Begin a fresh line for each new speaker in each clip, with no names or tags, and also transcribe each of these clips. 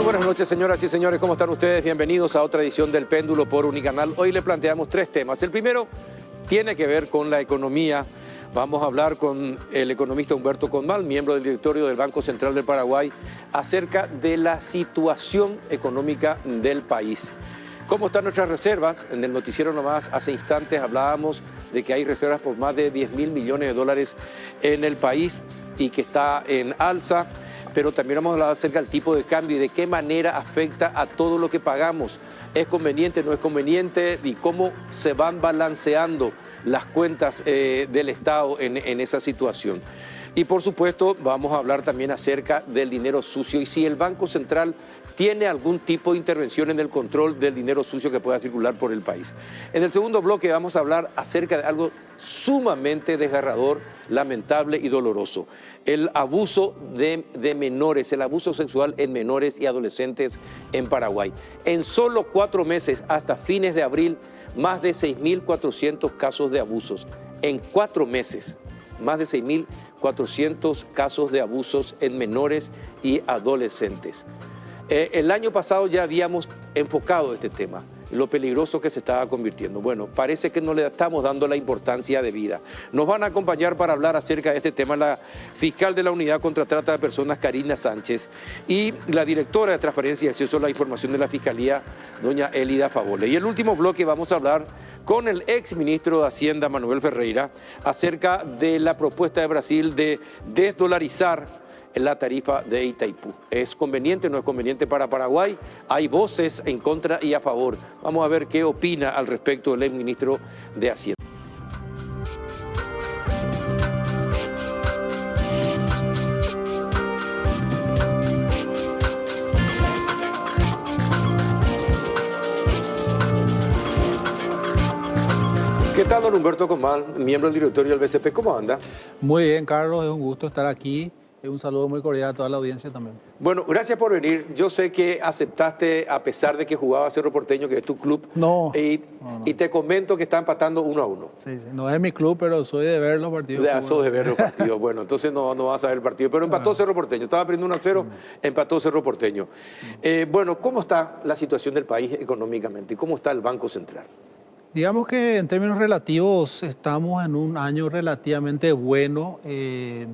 buenas noches, señoras y señores. ¿Cómo están ustedes? Bienvenidos a otra edición del Péndulo por Unicanal. Hoy le planteamos tres temas. El primero tiene que ver con la economía. Vamos a hablar con el economista Humberto Conmal, miembro del directorio del Banco Central del Paraguay, acerca de la situación económica del país. ¿Cómo están nuestras reservas? En el noticiero nomás hace instantes hablábamos de que hay reservas por más de 10.000 millones de dólares en el país y que está en alza, pero también vamos a hablar acerca del tipo de cambio y de qué manera afecta a todo lo que pagamos. ¿Es conveniente, no es conveniente? Y cómo se van balanceando las cuentas del Estado en esa situación. Y por supuesto vamos a hablar también acerca del dinero sucio y si el Banco Central tiene algún tipo de intervención en el control del dinero sucio que pueda circular por el país. En el segundo bloque vamos a hablar acerca de algo sumamente desgarrador, lamentable y doloroso. El abuso de menores, el abuso sexual en menores y adolescentes en Paraguay. En solo 4 meses, hasta fines de abril, más de 6.400 casos de abusos. En 4 meses, más de 6.400 casos de abusos en menores y adolescentes. El año pasado ya habíamos enfocado este tema, lo peligroso que se estaba convirtiendo. Bueno, parece que no le estamos dando la importancia debida. Nos van a acompañar para hablar acerca de este tema la fiscal de la Unidad contra Trata de Personas, Karina Sánchez, y la directora de Transparencia y Acceso a la Información de la Fiscalía, doña Elida Favole. Y el último bloque vamos a hablar con el exministro de Hacienda, Manuel Ferreira, acerca de la propuesta de Brasil de desdolarizar la tarifa de Itaipú. ¿Es conveniente o no es conveniente para Paraguay? Hay voces en contra y a favor. Vamos a ver qué opina al respecto el exministro de Hacienda. ¿Qué tal, don Humberto Conmal, miembro del directorio del BCP? ¿Cómo anda?
Muy bien, Carlos, es un gusto estar aquí. Un saludo muy cordial a toda la audiencia también.
Bueno, gracias por venir. Yo sé que aceptaste, a pesar de que jugaba Cerro Porteño, que es tu club.
No.
Y te comento que está empatando 1-1.
Sí, no es mi club, pero soy de ver los partidos.
Soy de ver los partidos. Bueno, entonces no vas a ver el partido. Pero empató Cerro Porteño. Estaba perdiendo 1-0, empató Cerro Porteño. Bueno, ¿cómo está la situación del país económicamente? ¿Y cómo está el Banco Central?
Digamos que en términos relativos estamos en un año relativamente bueno.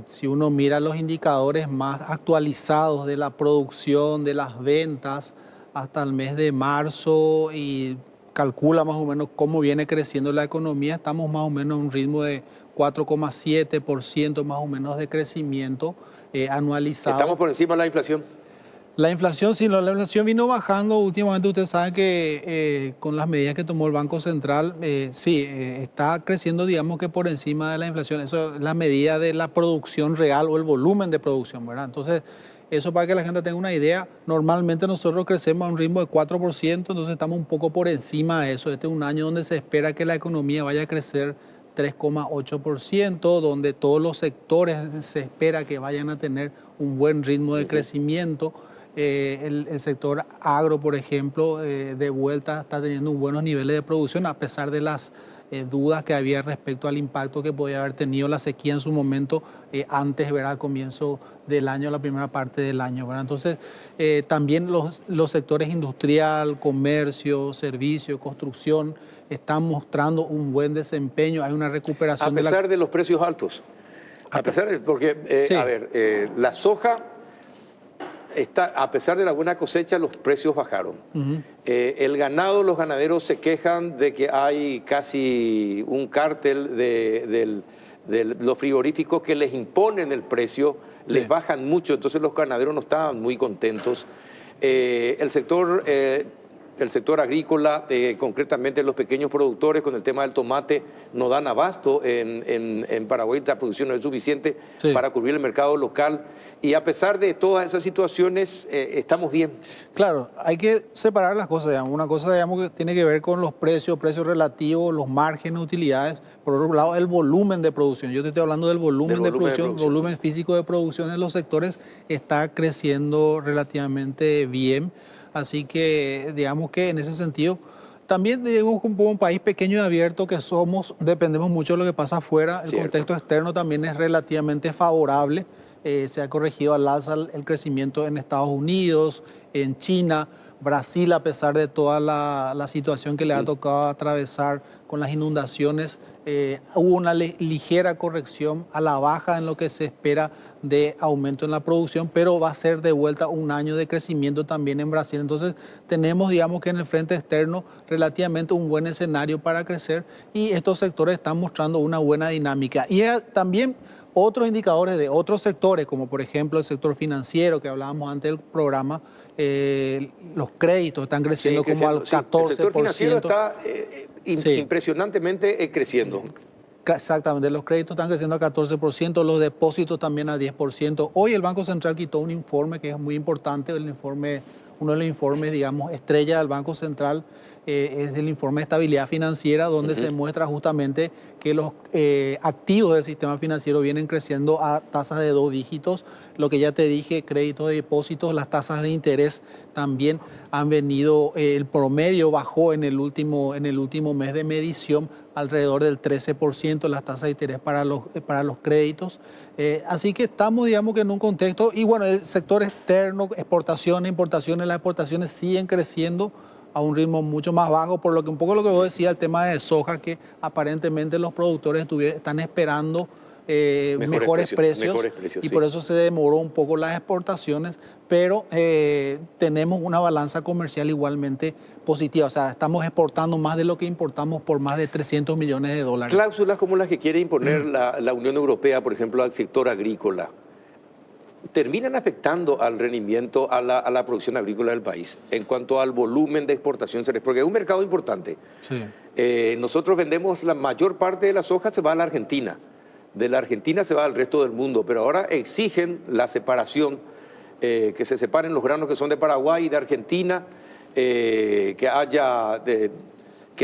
Si uno mira los indicadores más actualizados de la producción, de las ventas, hasta el mes de marzo y calcula más o menos cómo viene creciendo la economía, estamos más o menos en un ritmo de 4,7% más o menos de crecimiento anualizado.
¿Estamos por encima de la inflación?
La inflación, sí, la inflación vino bajando últimamente. Ustedes saben que con las medidas que tomó el Banco Central, está creciendo, digamos que por encima de la inflación. Eso es la medida de la producción real o el volumen de producción, ¿verdad? Entonces, eso para que la gente tenga una idea, normalmente nosotros crecemos a un ritmo de 4%, entonces estamos un poco por encima de eso. Este es un año donde se espera que la economía vaya a crecer 3,8%, donde todos los sectores se espera que vayan a tener un buen ritmo de crecimiento. El sector agro, por ejemplo, de vuelta está teniendo buenos niveles de producción a pesar de las dudas que había respecto al impacto que podía haber tenido la sequía en su momento antes, ¿verdad? Al comienzo del año, la primera parte del año, ¿verdad? Entonces, también los sectores industrial, comercio, servicio, construcción están mostrando un buen desempeño. Hay una recuperación.
A pesar de los precios altos. A pesar de, porque,
sí.
A ver, la soja... a pesar de la buena cosecha, los precios bajaron. El ganado, los ganaderos se quejan de que hay casi un cártel de los frigoríficos que les imponen el precio, les bajan mucho, entonces los ganaderos no estaban muy contentos. El sector agrícola, concretamente los pequeños productores con el tema del tomate, no dan abasto en Paraguay, la producción no es suficiente para cubrir el mercado local. Y a pesar de todas esas situaciones, estamos bien.
Claro, hay que separar las cosas, digamos. Una cosa, digamos, que tiene que ver con los precios relativos, los márgenes, utilidades. Por otro lado, el volumen de producción. Yo te estoy hablando del volumen de producción, volumen físico de producción en los sectores está creciendo relativamente bien. Así que, digamos que en ese sentido, también digamos como un país pequeño y abierto que somos, dependemos mucho de lo que pasa afuera. El contexto externo también es relativamente favorable. se ha corregido al alza el crecimiento en Estados Unidos, en China, Brasil, a pesar de toda la situación que le ha tocado atravesar con las inundaciones, hubo una ligera corrección a la baja en lo que se espera de aumento en la producción, pero va a ser de vuelta un año de crecimiento también en Brasil. Entonces tenemos, digamos que en el frente externo, relativamente un buen escenario para crecer y estos sectores están mostrando una buena dinámica. Y también otros indicadores de otros sectores, como por ejemplo el sector financiero que hablábamos antes del programa, los créditos están creciendo, como al 14%.
El sector financiero está impresionantemente creciendo.
Exactamente, los créditos están creciendo a 14%, los depósitos también a 10%. Hoy el Banco Central quitó un informe que es muy importante, uno de los informes, digamos, estrella del Banco Central, es el informe de estabilidad financiera, donde se muestra justamente que los activos del sistema financiero vienen creciendo a tasas de 2 dígitos. Lo que ya te dije, créditos de depósitos, las tasas de interés también han venido, el promedio bajó en el último mes de medición alrededor del 13% las tasas de interés para los créditos. Así que estamos, digamos, que en un contexto, y bueno, el sector externo, exportaciones, importaciones, las exportaciones siguen creciendo a un ritmo mucho más bajo, por lo que un poco lo que vos decías, el tema de soja, que aparentemente los productores están esperando mejores precios, y por eso se demoró un poco las exportaciones, pero tenemos una balanza comercial igualmente positiva, o sea, estamos exportando más de lo que importamos por más de 300 millones de dólares.
Cláusulas como las que quiere imponer la Unión Europea, por ejemplo, al sector agrícola, terminan afectando al rendimiento, a la producción agrícola del país, en cuanto al volumen de exportación, porque es un mercado importante. Sí. Nosotros vendemos la mayor parte de la soja, se va a la Argentina. De la Argentina se va al resto del mundo, pero ahora exigen la separación, que se separen los granos que son de Paraguay y de Argentina, que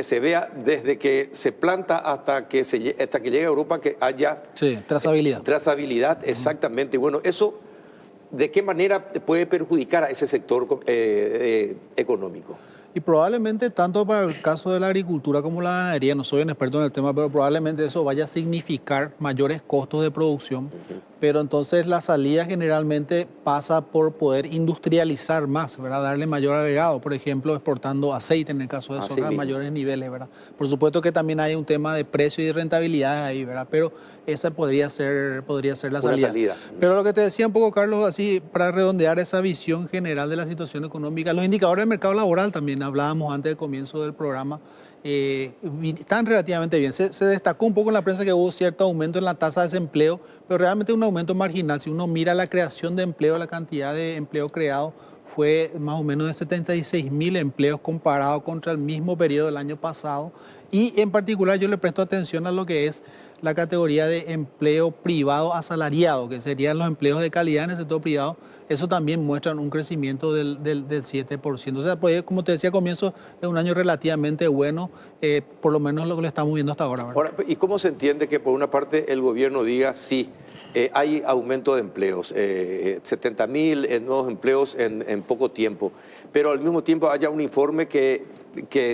se vea desde que se planta hasta que llegue a Europa, que haya
trazabilidad.
Trazabilidad, exactamente. Y bueno, eso, ¿de qué manera puede perjudicar a ese sector económico?
Y probablemente tanto para el caso de la agricultura como la ganadería, no soy un experto en el tema, pero probablemente eso vaya a significar mayores costos de producción. Pero entonces la salida generalmente pasa por poder industrializar más, ¿verdad? Darle mayor agregado, por ejemplo, exportando aceite en el caso de soja a mayores niveles, ¿verdad? Por supuesto que también hay un tema de precio y de rentabilidad ahí, ¿verdad? Pero esa podría ser la salida. Pero lo que te decía un poco, Carlos, así para redondear esa visión general de la situación económica, los indicadores del mercado laboral también hablábamos antes del comienzo del programa, están relativamente bien. Se destacó un poco en la prensa que hubo cierto aumento en la tasa de desempleo, pero realmente un aumento marginal. Si uno mira la creación de empleo, la cantidad de empleo creado fue más o menos de 76.000 empleos comparado contra el mismo periodo del año pasado. Y en particular yo le presto atención a lo que es la categoría de empleo privado asalariado, que serían los empleos de calidad en el sector privado. Eso también muestra un crecimiento del 7%. O sea, pues, como te decía al comienzo, es un año relativamente bueno, por lo menos lo que le estamos viendo hasta ahora, ¿verdad?
Ahora, ¿y cómo se entiende que por una parte el gobierno diga sí, hay aumento de empleos, 70.000 nuevos empleos en poco tiempo, pero al mismo tiempo haya un informe que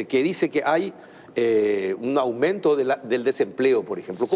dice que hay un aumento del desempleo, por ejemplo?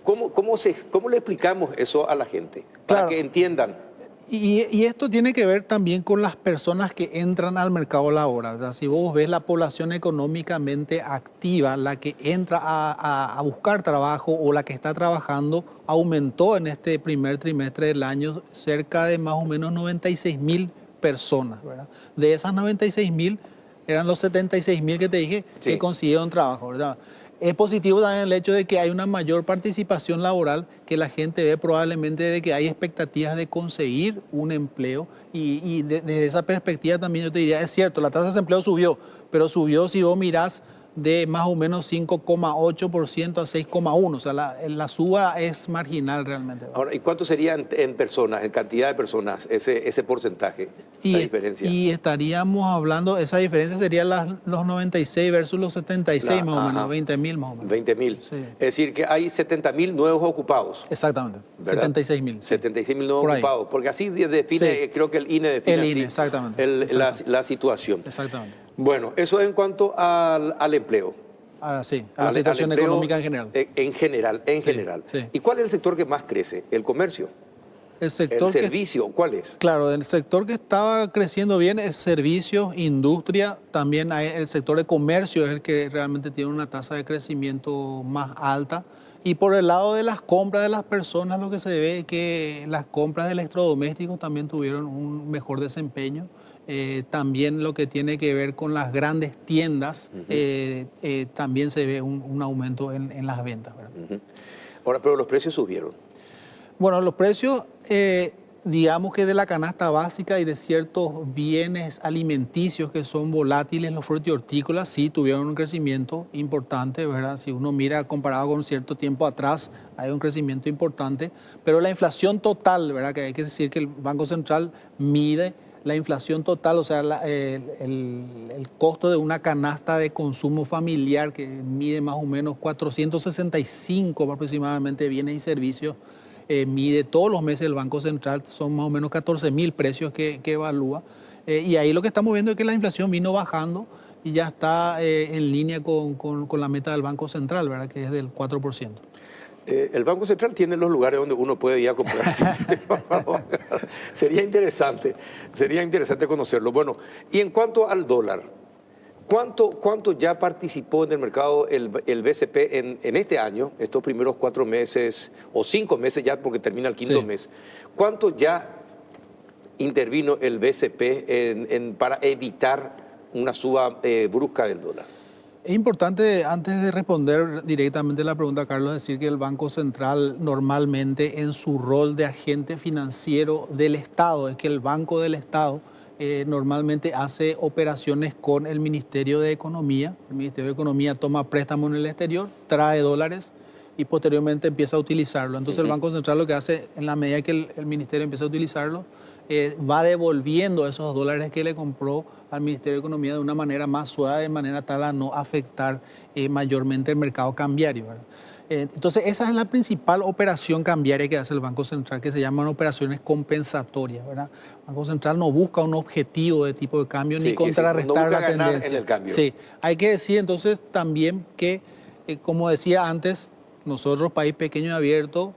¿Cómo le explicamos eso a la gente? Para que entiendan.
Y esto tiene que ver también con las personas que entran al mercado laboral. O sea, si vos ves la población económicamente activa, la que entra a buscar trabajo o la que está trabajando, aumentó en este primer trimestre del año cerca de más o menos 96.000 personas, ¿verdad? De esas 96.000, eran los 76.000 que te dije que consiguieron trabajo, ¿verdad? Es positivo también el hecho de que hay una mayor participación laboral, que la gente ve probablemente de que hay expectativas de conseguir un empleo y desde esa perspectiva también yo te diría, es cierto, la tasa de desempleo subió, pero subió, si vos mirás, de más o menos 5,8% a 6,1%, o sea, la suba es marginal realmente.
Ahora, ¿y cuánto sería en personas, en cantidad de personas, ese porcentaje, la diferencia?
Y estaríamos hablando, esa diferencia sería los 96 versus los 76 más o menos, 20.000 más o menos.
20.000.
Sí.
Es decir, que hay 70.000 nuevos ocupados.
Exactamente, 76.000.
76.000 nuevos ocupados, porque así define, creo que el INE define
exactamente.
La situación.
Exactamente.
Bueno, eso en cuanto al empleo.
Sí, a la situación económica en general.
En general.
Sí.
¿Y cuál es el sector que más crece? ¿El comercio?
El sector
¿El servicio cuál es?
Claro, el sector que estaba creciendo bien es servicios, industria, también hay el sector de comercio es el que realmente tiene una tasa de crecimiento más alta. Y por el lado de las compras de las personas, lo que se ve es que las compras de electrodomésticos también tuvieron un mejor desempeño. También lo que tiene que ver con las grandes tiendas, también se ve un aumento en las ventas, ¿verdad?
Ahora, pero los precios subieron.
Bueno, los precios, digamos que de la canasta básica y de ciertos bienes alimenticios que son volátiles, los frutícolas, sí tuvieron un crecimiento importante, ¿verdad? Si uno mira comparado con cierto tiempo atrás, hay un crecimiento importante, pero la inflación total, ¿verdad? Que hay que decir que el Banco Central mide la inflación total, o sea, el costo de una canasta de consumo familiar que mide más o menos 465 aproximadamente bienes y servicios, mide todos los meses el Banco Central, son más o menos 14.000 precios que evalúa. Y ahí lo que estamos viendo es que la inflación vino bajando y ya está en línea con la meta del Banco Central, ¿verdad? Que es del 4%.
El Banco Central tiene los lugares donde uno puede ir a comprar. Sería interesante conocerlo. Bueno, y en cuanto al dólar, ¿cuánto ya participó en el mercado el BCP en este año, estos primeros 4 meses o 5 meses ya porque termina el quinto mes? ¿Cuánto ya intervino el BCP para evitar una suba brusca del dólar?
Es importante, antes de responder directamente la pregunta, Carlos, decir que el Banco Central normalmente en su rol de agente financiero del Estado, es que el Banco del Estado normalmente hace operaciones con el Ministerio de Economía. El Ministerio de Economía toma préstamos en el exterior, trae dólares y posteriormente empieza a utilizarlo. Entonces el Banco Central lo que hace, en la medida que el Ministerio empieza a utilizarlo, va devolviendo esos dólares que le compró al Ministerio de Economía de una manera más suave, de manera tal a no afectar mayormente el mercado cambiario, ¿verdad? Entonces esa es la principal operación cambiaria que hace el Banco Central, que se llaman operaciones compensatorias, ¿verdad? El Banco Central no busca un objetivo de tipo de cambio ni contrarrestar la tendencia.
En el cambio.
Sí, hay que decir entonces también que, como decía antes, nosotros, país pequeño y abierto,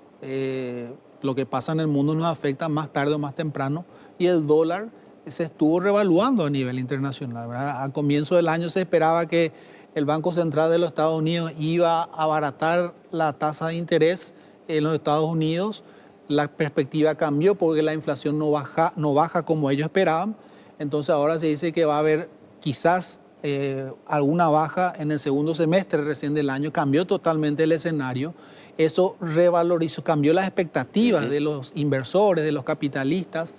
lo que pasa en el mundo nos afecta más tarde o más temprano, y el dólar se estuvo revaluando a nivel internacional, ¿verdad? A comienzo del año se esperaba que el Banco Central de los Estados Unidos iba a abaratar la tasa de interés en los Estados Unidos. La perspectiva cambió porque la inflación no baja como ellos esperaban. Entonces ahora se dice que va a haber quizás alguna baja en el segundo semestre recién del año. Cambió totalmente el escenario. Eso revalorizó, cambió las expectativas de los inversores, de los capitalistas,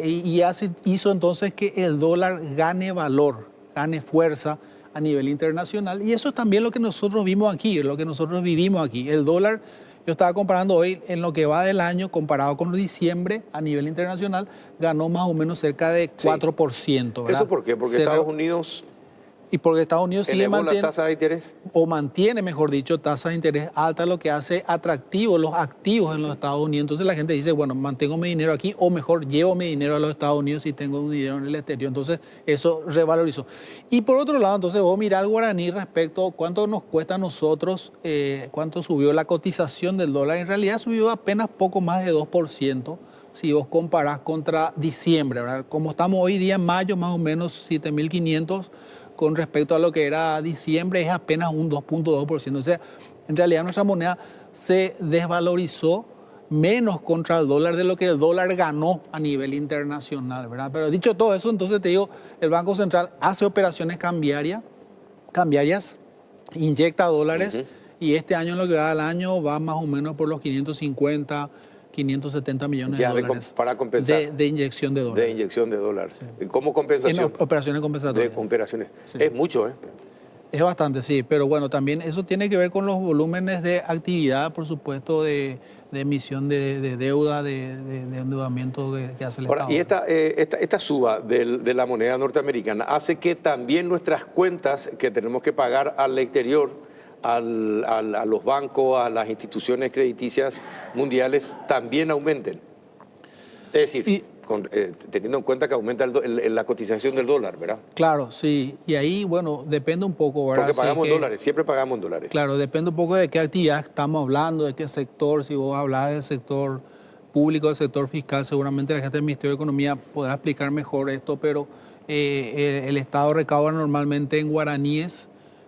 y hizo entonces que el dólar gane valor, gane fuerza a nivel internacional. Y eso es también lo que nosotros vimos aquí, lo que nosotros vivimos aquí. El dólar, yo estaba comparando hoy en lo que va del año, comparado con diciembre a nivel internacional, ganó más o menos cerca de 4%. ¿Verdad?
¿Eso por qué? Porque Estados Unidos...
Y porque Estados Unidos sigue
manteniendo la tasa de interés,
o mantiene, mejor dicho, tasa de interés alta, lo que hace atractivos los activos en los Estados Unidos. Entonces la gente dice, bueno, mantengo mi dinero aquí o mejor llevo mi dinero a los Estados Unidos si tengo un dinero en el exterior. Entonces eso revalorizó. Y por otro lado, entonces vos mirá al guaraní respecto a cuánto nos cuesta a nosotros, cuánto subió la cotización del dólar. En realidad subió apenas poco más de 2%. Si vos comparás contra diciembre, ¿verdad? Como estamos hoy día en mayo, más o menos 7.500 con respecto a lo que era diciembre, es apenas un 2.2%. O sea, en realidad nuestra moneda se desvalorizó menos contra el dólar de lo que el dólar ganó a nivel internacional, ¿verdad? Pero dicho todo eso, entonces te digo, el Banco Central hace operaciones cambiarias, inyecta dólares, y este año en lo que va al año va más o menos por los 570 millones de dólares
para compensar.
De inyección de dólares.
De inyección de dólares. Sí. ¿Cómo compensación?
En operaciones compensatorias.
De operaciones. Sí. Es mucho, ¿eh?
Es bastante, sí. Pero bueno, también eso tiene que ver con los volúmenes de actividad, por supuesto, de emisión de deuda, de endeudamiento que hace el Estado.
Y esta suba de la moneda norteamericana hace que también nuestras cuentas que tenemos que pagar al exterior, a los bancos, a las instituciones crediticias mundiales, también aumenten. Es decir, teniendo en cuenta que aumenta la cotización del dólar, ¿verdad?
Claro, sí. Y ahí, bueno, depende un poco, ¿verdad?
Porque pagamos dólares, siempre pagamos dólares.
Claro, depende un poco de qué actividad estamos hablando, de qué sector. Si vos hablás del sector público, del sector fiscal, seguramente la gente del Ministerio de Economía podrá explicar mejor esto, pero el Estado recauda normalmente en guaraníes,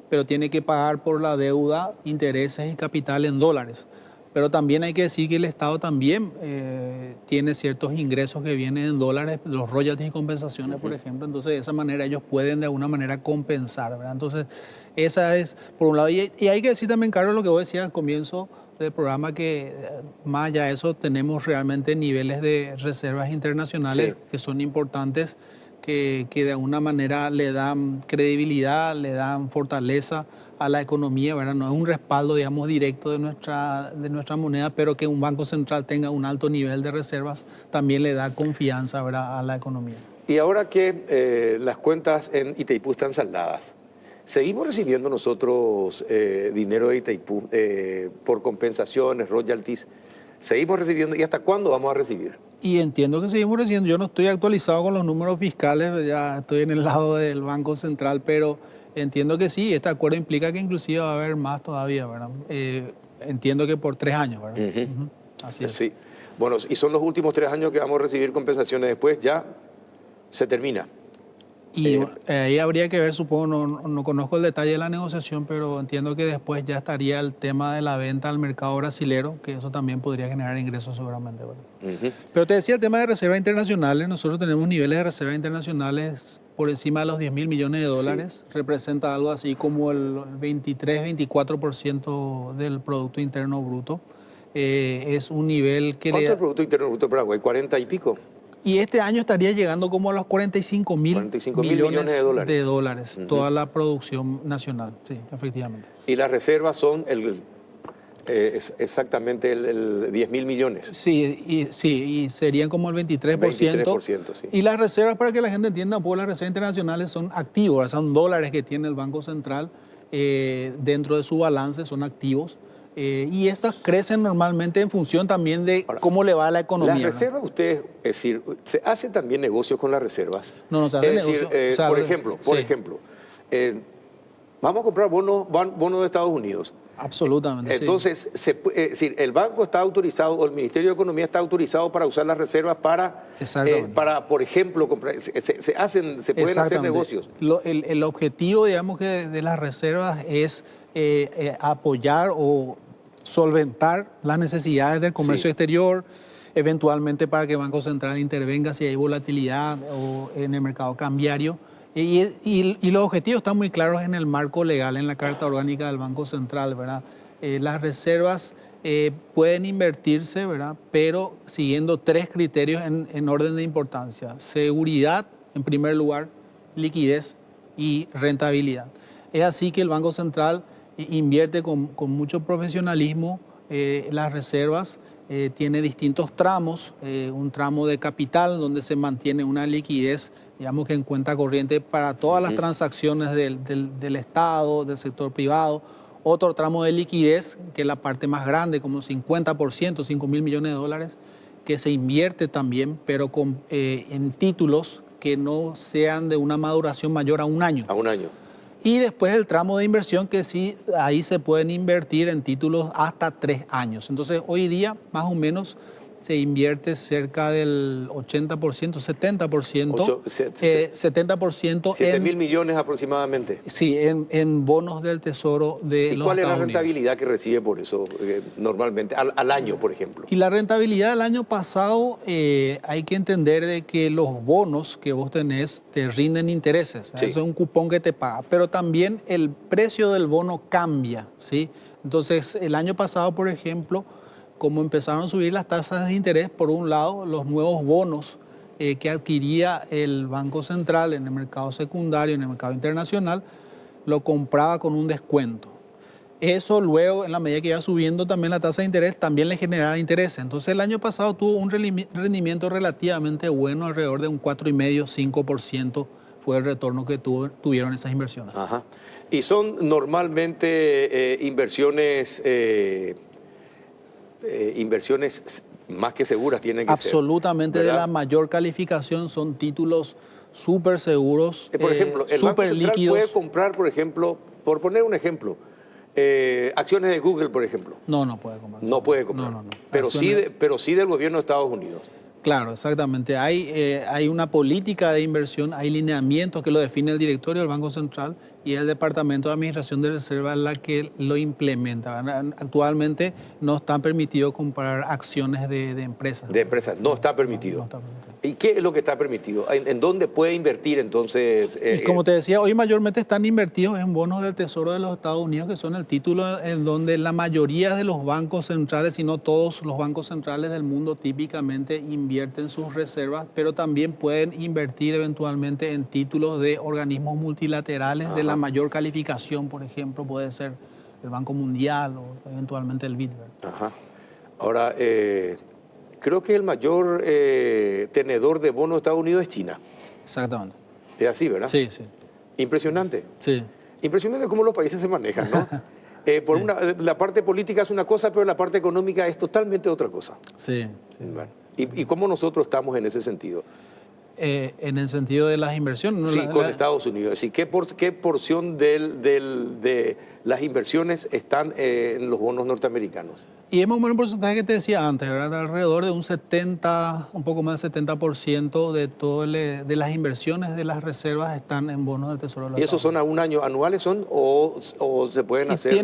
pero tiene que pagar por la deuda intereses y capital en dólares. Pero también hay que decir que el Estado también tiene ciertos ingresos que vienen en dólares, los royalties y compensaciones, por ejemplo. Entonces, de esa manera ellos pueden de alguna manera compensar, ¿verdad? Entonces, esa es por un lado. Y hay que decir también, Carlos, lo que vos decías al comienzo del programa, que más allá de eso tenemos realmente niveles de reservas internacionales que son importantes, que de alguna manera le dan credibilidad, le dan fortaleza a la economía, ¿verdad? No es un respaldo, digamos, directo de nuestra moneda, pero que un banco central tenga un alto nivel de reservas también le da confianza, ¿verdad?, a la economía.
Y ahora que las cuentas en Itaipú están saldadas, ¿seguimos recibiendo nosotros dinero de Itaipú por compensaciones, royalties? ¿Seguimos recibiendo? ¿Y hasta cuándo vamos a recibir?
Y entiendo que seguimos recibiendo. Yo no estoy actualizado con los números fiscales, ya estoy en el lado del Banco Central, pero entiendo que sí, este acuerdo implica que inclusive va a haber más todavía, ¿verdad? Entiendo que por 3 años, ¿verdad? Así es.
Sí. Bueno, y son los últimos 3 años que vamos a recibir compensaciones, después ya se termina.
Y ahí habría que ver, supongo, no conozco el detalle de la negociación, pero entiendo que después ya estaría el tema de la venta al mercado brasilero, que eso también podría generar ingresos seguramente, ¿verdad? Pero te decía el tema de reservas internacionales. Nosotros tenemos niveles de reservas internacionales por encima de los 10.000 millones de dólares. Sí. Representa algo así como el 23-24% del Producto Interno Bruto. Es un nivel que...
¿Cuánto es el Producto Interno Bruto de Paraguay? ¿40 y pico?
Y este año estaría llegando como a los 45 mil millones de dólares, toda la producción nacional, sí, efectivamente.
¿Y las reservas son exactamente el 10.000 millones?
Sí, y serían como el 23%.
23%, sí.
Y las reservas, para que la gente entienda, pues las reservas internacionales son activos, son dólares que tiene el Banco Central dentro de su balance, son activos. Y estas crecen normalmente en función también de cómo le va a la economía.
Las reservas, ustedes, es decir, ¿se hace también negocios con las reservas?
No se hace negocio.
Por ejemplo, vamos a comprar bonos de Estados Unidos.
Absolutamente.
Entonces, es decir, el banco está autorizado, o el Ministerio de Economía está autorizado para usar las reservas para por ejemplo, comprar, se pueden hacer negocios.
El objetivo, digamos, que de las reservas es apoyar o solventar las necesidades del comercio exterior, eventualmente para que el Banco Central intervenga si hay volatilidad o en el mercado cambiario. Y los objetivos están muy claros en el marco legal, en la Carta Orgánica del Banco Central, ¿verdad? Las reservas pueden invertirse, ¿verdad?, pero siguiendo 3 criterios en orden de importancia: seguridad, en primer lugar, liquidez y rentabilidad. Es así que el Banco Central invierte con mucho profesionalismo las reservas. Tiene distintos tramos, un tramo de capital donde se mantiene una liquidez, digamos que en cuenta corriente para todas las transacciones del Estado, del sector privado. Otro tramo de liquidez, que es la parte más grande, como 50%, 5.000 millones de dólares, que se invierte también, pero en títulos que no sean de una maduración mayor a 1 año.
A 1 año.
Y después el tramo de inversión, que sí, ahí se pueden invertir en títulos hasta 3 años. Entonces, hoy día, más o menos, se invierte cerca del 80%, 70%. 70%
7.000 millones aproximadamente.
Sí, en bonos del Tesoro de los Estados Unidos.
¿Y cuál es la rentabilidad que recibe por eso normalmente, al año, por ejemplo?
Y la rentabilidad del año pasado, hay que entender de que los bonos que vos tenés te rinden intereses. Sí. Eso es un cupón que te paga. Pero también el precio del bono cambia, ¿sí? Entonces, el año pasado, por ejemplo, como empezaron a subir las tasas de interés, por un lado, los nuevos bonos que adquiría el Banco Central en el mercado secundario, en el mercado internacional, lo compraba con un descuento. Eso luego, en la medida que iba subiendo también la tasa de interés, también le generaba interés. Entonces, el año pasado tuvo un rendimiento relativamente bueno, alrededor de un 4,5-5% fue el retorno que tuvieron esas inversiones.
Ajá. Y son normalmente inversiones más que seguras tienen que ser.
Absolutamente, de la mayor calificación, son títulos súper seguros,
por ejemplo, el Banco Central puede comprar, por ejemplo, por poner un ejemplo, Acciones de Google, por ejemplo.
No, no puede comprar.
No puede comprar.
No.
Pero sí del gobierno de Estados Unidos.
Claro, exactamente. Hay una política de inversión, hay lineamientos que lo define el directorio del Banco Central y el Departamento de Administración de Reserva es la que lo implementa. Actualmente no está permitido comprar acciones de empresas.
De empresas, no está permitido.
No está permitido.
¿Y qué es lo que está permitido? ¿En dónde puede invertir entonces?
Y como te decía, hoy mayormente están invertidos en bonos del Tesoro de los Estados Unidos, que son el título en donde la mayoría de los bancos centrales, si no todos los bancos centrales del mundo, típicamente invierten sus reservas, pero también pueden invertir eventualmente en títulos de organismos multilaterales de la mayor calificación, por ejemplo, puede ser el Banco Mundial o eventualmente el BID.
Ajá. Ahora, creo que el mayor tenedor de bonos de Estados Unidos es China.
Exactamente.
Es así, ¿verdad?
Sí, sí.
Impresionante.
Sí.
Impresionante cómo los países se manejan, ¿no? La parte política es una cosa, pero la parte económica es totalmente otra cosa.
Sí.
Bueno, ¿y cómo nosotros estamos en ese sentido?
En el sentido de las inversiones. ¿No?
Sí, con Estados Unidos. Es decir, ¿qué porción de las inversiones están en los bonos norteamericanos?
Y es más o menos el porcentaje que te decía antes, ¿verdad? Alrededor de un 70, un poco más del 70% de todo de las inversiones de las reservas están en bonos del Tesoro de los
¿Y esos son a un año anuales o se pueden hacer?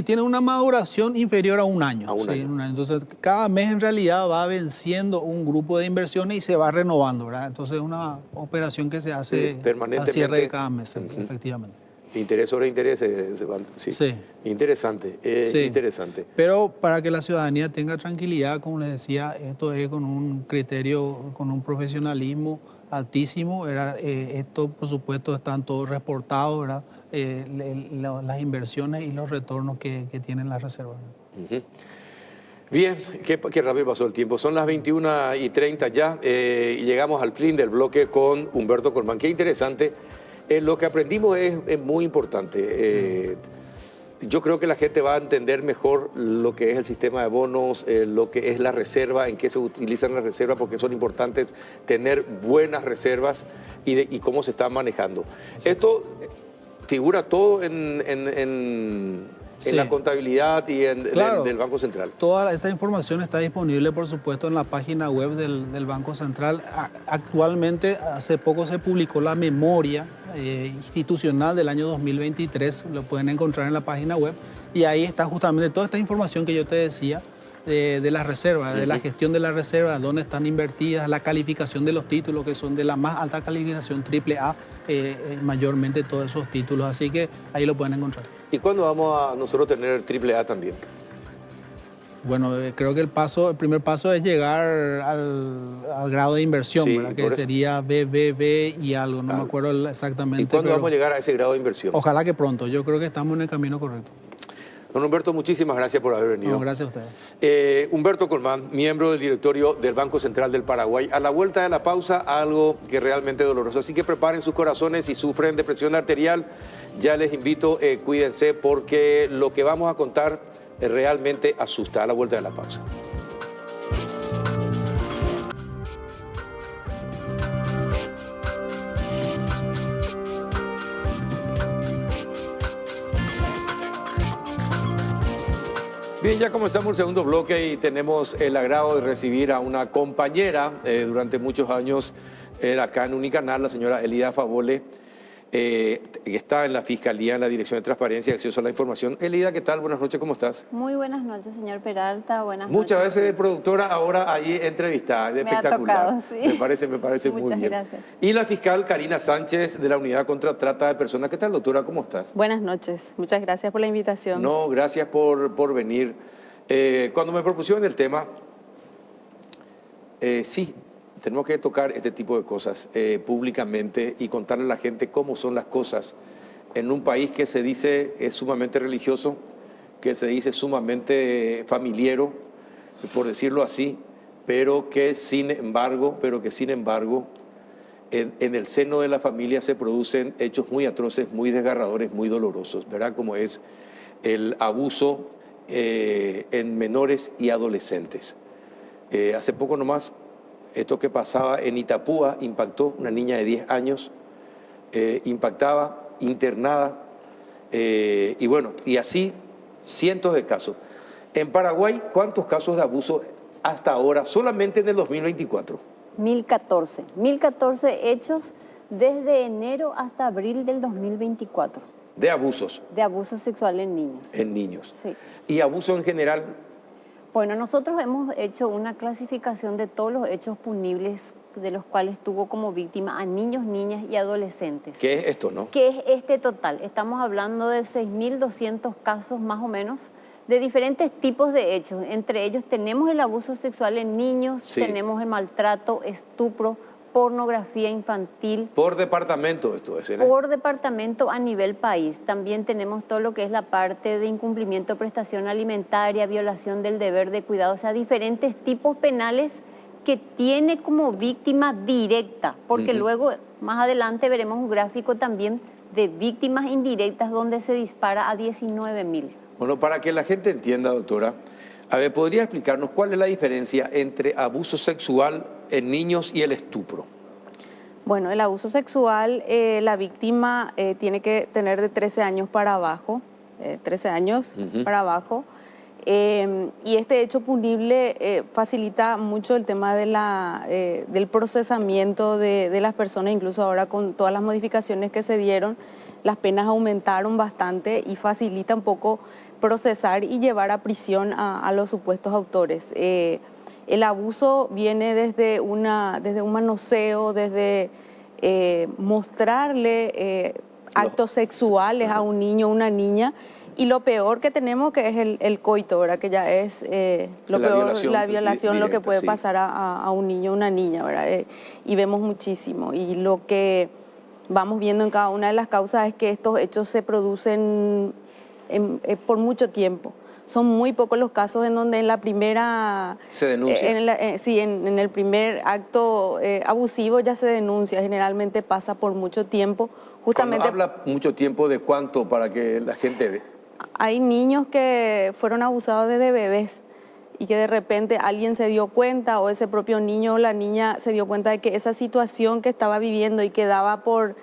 Tiene una maduración inferior a un año.
A un año.
Entonces, cada mes en realidad va venciendo un grupo de inversiones y se va renovando, ¿verdad? Entonces, es una operación que se hace
permanentemente.
al cierre de cada mes, efectivamente.
Interés sobre interés. Sí. Interesante,
Sí.
interesante.
Pero para que la ciudadanía tenga tranquilidad, como les decía, esto es con un criterio, con un profesionalismo altísimo, ¿verdad? Esto, por supuesto, están todos reportados, ¿verdad? Las inversiones y los retornos que tienen las reservas.
Bien, qué rápido pasó el tiempo. Son las 21:30 ya y llegamos al fin del bloque con Humberto Colmán. Qué interesante. Lo que aprendimos es muy importante. Yo creo que la gente va a entender mejor lo que es el sistema de bonos, lo que es la reserva, en qué se utilizan las reservas, porque son importantes tener buenas reservas y cómo se están manejando. Sí. Esto figura todo en la contabilidad y del Banco Central.
Toda esta información está disponible, por supuesto, en la página web del Banco Central. Actualmente, hace poco se publicó la memoria institucional del año 2023. Lo pueden encontrar en la página web. Y ahí está justamente toda esta información que yo te decía de las reservas, de la gestión de las reservas, dónde están invertidas, la calificación de los títulos, que son de la más alta calificación AAA, mayormente todos esos títulos. Así que ahí lo pueden encontrar.
¿Y cuándo vamos a nosotros tener AAA también?
Bueno, creo que el primer paso es llegar al grado de inversión,
sí,
¿verdad? Que sería BBB y algo, no me acuerdo exactamente.
¿Y cuándo vamos a llegar a ese grado de inversión?
Ojalá que pronto, yo creo que estamos en el camino correcto.
Don Humberto, muchísimas gracias por haber venido.
No, gracias a ustedes.
Humberto Colmán, miembro del directorio del Banco Central del Paraguay. A la vuelta de la pausa, algo que es realmente doloroso. Así que preparen sus corazones si sufren de presión arterial. Ya les invito, cuídense, porque lo que vamos a contar realmente asusta. A la vuelta de la pausa. Bien, ya comenzamos el segundo bloque y tenemos el agrado de recibir a una compañera durante muchos años acá en Unicanal, la señora Elida Favole, que está en la Fiscalía, en la Dirección de Transparencia y Acceso a la Información. Elida, ¿qué tal? Buenas noches, ¿cómo estás?
Muy buenas noches, señor Peralta. Buenas
Muchas
noches.
veces de productora, ahora ahí entrevistada, espectacular.
Ha tocado, sí.
Me parece muy bien.
Muchas gracias.
Y la fiscal Karina Sánchez, de la Unidad contra Trata de Personas. ¿Qué tal, doctora? ¿Cómo estás?
Buenas noches. Muchas gracias por la invitación.
No, gracias por venir. Cuando me propusieron el tema, sí, tenemos que tocar este tipo de cosas públicamente y contarle a la gente cómo son las cosas en un país que se dice es sumamente religioso, que se dice sumamente familiero, por decirlo así, pero que sin embargo, en el seno de la familia se producen hechos muy atroces, muy desgarradores, muy dolorosos, ¿verdad? Como es el abuso en menores y adolescentes. Hace poco nomás, esto que pasaba en Itapúa impactó una niña de 10 años, impactaba, internada, Y bueno, y así cientos de casos. En Paraguay, ¿cuántos casos de abuso hasta ahora, solamente en el 2024?
1014. 1014 hechos desde enero hasta abril del 2024
De abusos
de abuso sexual en niños.
en niños.
Sí.
Y abuso en general,
Bueno, nosotros hemos hecho una clasificación de todos los hechos punibles de los cuales tuvo como víctima a niños, niñas y adolescentes.
¿qué es esto, no?
¿Qué es este total? Estamos hablando de 6.200 casos más o menos de diferentes tipos de hechos. Entre ellos tenemos el abuso sexual en niños,
Sí.
tenemos el maltrato, estupro, pornografía infantil.
Por departamento esto es, ¿eh?
Por departamento a nivel país. También tenemos todo lo que es la parte de incumplimiento de prestación alimentaria, violación del deber de cuidado, o sea, diferentes tipos penales que tiene como víctima directa, porque luego más adelante veremos un gráfico también de víctimas indirectas donde se dispara a 19.000.
Bueno, para que la gente entienda, doctora, a ver, ¿podría explicarnos cuál es la diferencia entre abuso sexual en niños y el estupro?
Bueno, el abuso sexual, la víctima tiene que tener de 13 años para abajo, 13 años para abajo, y este hecho punible facilita mucho el tema de del procesamiento de las personas, incluso ahora con todas las modificaciones que se dieron, las penas aumentaron bastante y facilita un poco procesar y llevar a prisión a los supuestos autores. El abuso viene desde un manoseo, desde mostrarle actos sexuales a un niño o una niña, y lo peor que tenemos que es el coito, ¿verdad? Que ya es lo
La
peor,
violación
la violación, lo que
directa,
puede
sí.
pasar a un niño o una niña, ¿verdad? Y vemos muchísimo. Y lo que vamos viendo en cada una de las causas es que estos hechos se producen por mucho tiempo. Son muy pocos los casos en donde en la primera...
¿Se denuncia?
En el primer acto abusivo ya se denuncia. Generalmente pasa por mucho tiempo. Justamente
Cuando habla mucho tiempo, ¿de cuánto para que la gente ve?
hay niños que fueron abusados desde bebés y que de repente alguien se dio cuenta, o ese propio niño o la niña se dio cuenta de que esa situación que estaba viviendo y que daba por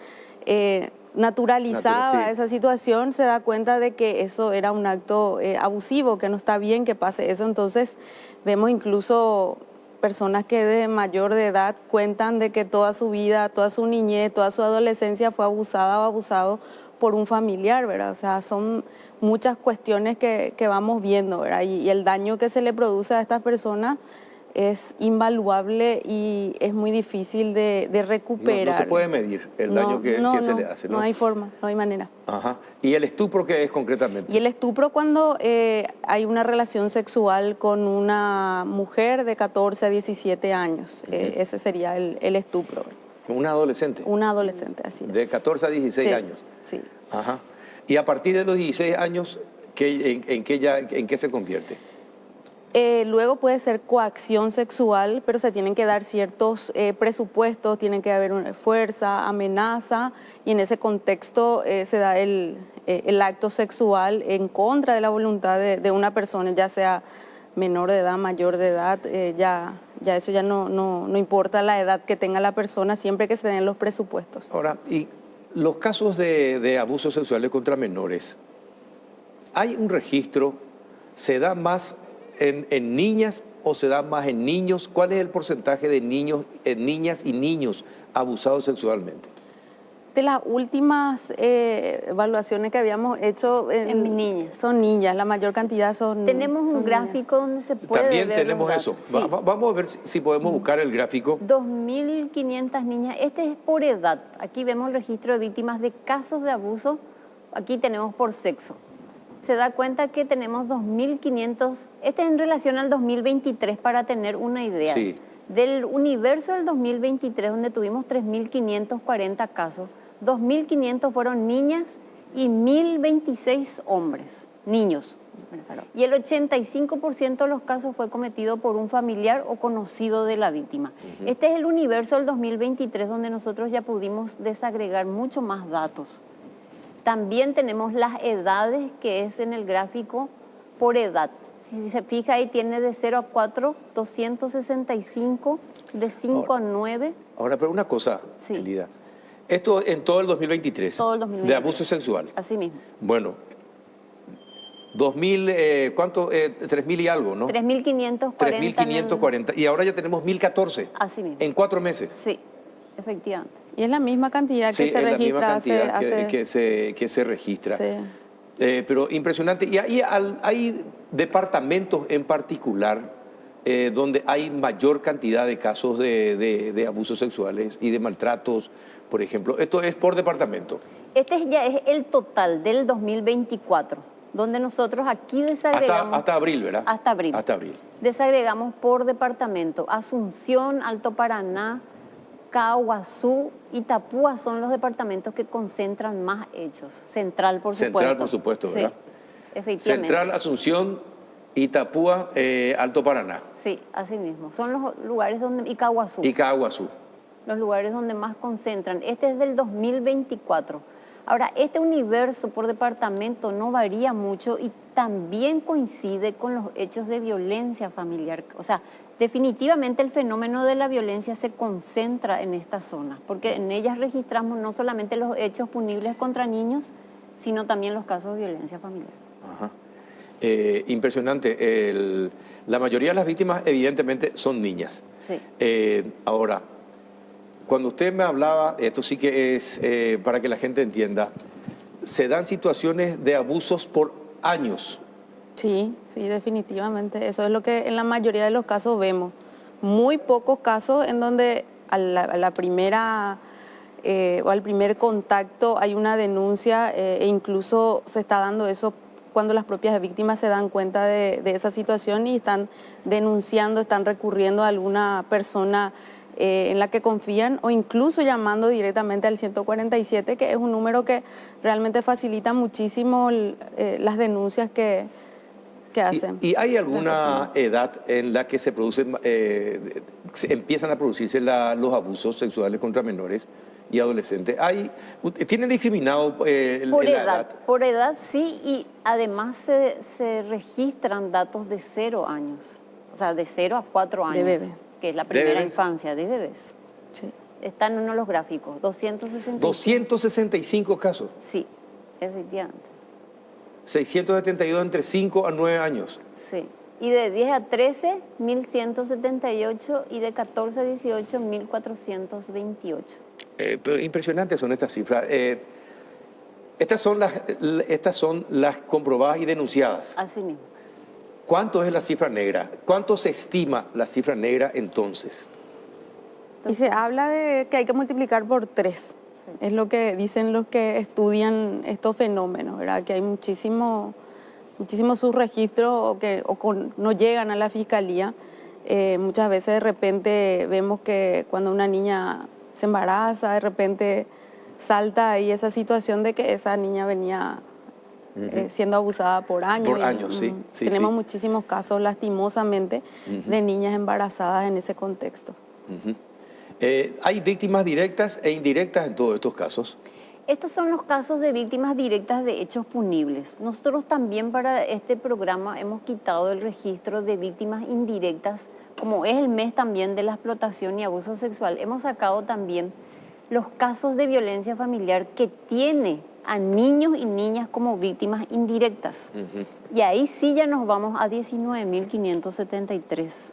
naturalizada
sí.
esa situación, se da cuenta de que eso era un acto abusivo, que no está bien que pase eso. Entonces vemos incluso personas que de mayor de edad cuentan de que toda su vida, toda su niñez, toda su adolescencia fue abusada o abusado por un familiar, ¿verdad? O sea, son muchas cuestiones que vamos viendo, ¿verdad? Y el daño que se le produce a estas personas es invaluable y es muy difícil de recuperar.
No se puede medir el daño que se le hace, ¿no?
No hay forma, no hay manera.
Ajá. ¿Y el estupro qué es concretamente?
Y el estupro cuando hay una relación sexual con una mujer de 14 a 17 años. Ese sería el estupro.
¿Una adolescente?
Una adolescente, así es.
De 14 a 16
Sí,
años.
Sí.
Ajá. Y a partir de los 16 años, ¿en qué se convierte?
Luego puede ser coacción sexual, pero se tienen que dar ciertos presupuestos, tienen que haber una fuerza, amenaza, y en ese contexto se da el acto sexual en contra de la voluntad de una persona, ya sea menor de edad, mayor de edad, ya eso ya no importa la edad que tenga la persona, siempre que se den los presupuestos.
Ahora, y los casos de abusos sexuales contra menores, ¿hay un registro? ¿Se da más en niñas o se da más en niños? ¿Cuál es el porcentaje de niños, niñas y niños abusados sexualmente?
De las últimas evaluaciones que habíamos hecho
En niñas.
son niñas, la mayor cantidad son
Tenemos un
son
gráfico donde se puede
También
ver
tenemos
los
eso.
datos. Sí.
Vamos a ver si podemos buscar el gráfico.
2.500 niñas. Este es por edad. Aquí vemos el registro de víctimas de casos de abuso. Aquí tenemos por sexo. Se da cuenta que tenemos 2.500. Este es en relación al 2023 para tener una idea.
Sí.
Del universo del 2023, donde tuvimos 3.540 casos, 2.500 fueron niñas y 1.026 hombres, niños. Y el 85% de los casos fue cometido por un familiar o conocido de la víctima. Este es el universo del 2023, donde nosotros ya pudimos desagregar mucho más datos. También tenemos las edades, que es en el gráfico por edad. Si se fija ahí, tiene de 0 a 4, 265, de 5 a 9.
Ahora, pero una cosa,
Sí.
Elida. Esto en todo el 2023.
Todo el 2023.
De abuso sexual.
Así mismo.
Bueno, 2000, ¿cuánto? 3.000 y algo, ¿no?
3.540.
3.540. Y ahora ya tenemos 1.014.
Así mismo.
En 4 meses.
Sí, efectivamente.
Y es la misma cantidad que
Sí,
se
es la misma
registra
cantidad
hace...
que se registra.
Sí.
Pero impresionante. Y ahí hay departamentos en particular donde hay mayor cantidad de casos de abusos sexuales y de maltratos, por ejemplo. Esto es por departamento.
Ya es el total del 2024, donde nosotros aquí desagregamos...
Hasta abril, ¿verdad?
Hasta abril.
Hasta abril.
Desagregamos por departamento. Asunción, Alto Paraná, Caguazú, Itapúa son los departamentos que concentran más hechos. Central, por supuesto.
Central, por supuesto, ¿verdad?
Sí, efectivamente.
Central, Asunción, Itapúa, Alto Paraná.
Sí, así mismo. Son los lugares donde... Y Caguazú.
Y Caguazú.
Los lugares donde más concentran. Este es del 2024. Ahora, este universo por departamento no varía mucho y también coincide con los hechos de violencia familiar. O sea, definitivamente el fenómeno de la violencia se concentra en estas zonas, porque en ellas registramos no solamente los hechos punibles contra niños, sino también los casos de violencia familiar.
Ajá. Impresionante. La mayoría de las víctimas, evidentemente, son niñas.
Sí.
Ahora, cuando usted me hablaba, esto sí que es para que la gente entienda, se dan situaciones de abusos por años.
Sí, sí, definitivamente. Eso es lo que en la mayoría de los casos vemos. Muy pocos casos en donde a la primera o al primer contacto hay una denuncia e incluso se está dando eso cuando las propias víctimas se dan cuenta de esa situación y están denunciando, están recurriendo a alguna persona en la que confían o incluso llamando directamente al 147, que es un número que realmente facilita muchísimo las denuncias que hacen.
¿Y hay alguna edad en la que se producen, empiezan a producirse los abusos sexuales contra menores y adolescentes? ¿Tienen discriminado
Por
la edad?
Por edad sí, y además se registran datos de 0 años, o sea, de 0 a 4 años.
De bebé.
Que es la primera infancia de bebés.
Sí.
Están en uno de los gráficos, 265.
265 casos.
Sí, efectivamente.
672 entre 5 a 9 años.
Sí. Y de 10 a 13, 1.178 y de 14 a 18, 1.428.
Pero impresionantes son estas cifras. Estas son las comprobadas y denunciadas.
Así mismo.
¿Cuánto es la cifra negra? ¿Cuánto se estima la cifra negra entonces?
Y se habla de que hay que multiplicar por 3.
Sí.
Es lo que dicen los que estudian estos fenómenos, ¿verdad? Que hay muchísimo subregistro no llegan a la fiscalía. Muchas veces de repente vemos que cuando una niña se embaraza, de repente salta ahí esa situación de que esa niña venía siendo abusada por años.
Por años, sí.
Tenemos muchísimos casos, lastimosamente, de niñas embarazadas en ese contexto.
¿Hay víctimas directas e indirectas en todos estos casos?
Estos son los casos de víctimas directas de hechos punibles. Nosotros también para este programa hemos quitado el registro de víctimas indirectas, como es el mes también de la explotación y abuso sexual. Hemos sacado también los casos de violencia familiar que tiene a niños y niñas como víctimas indirectas. Y ahí sí ya nos vamos a 19.573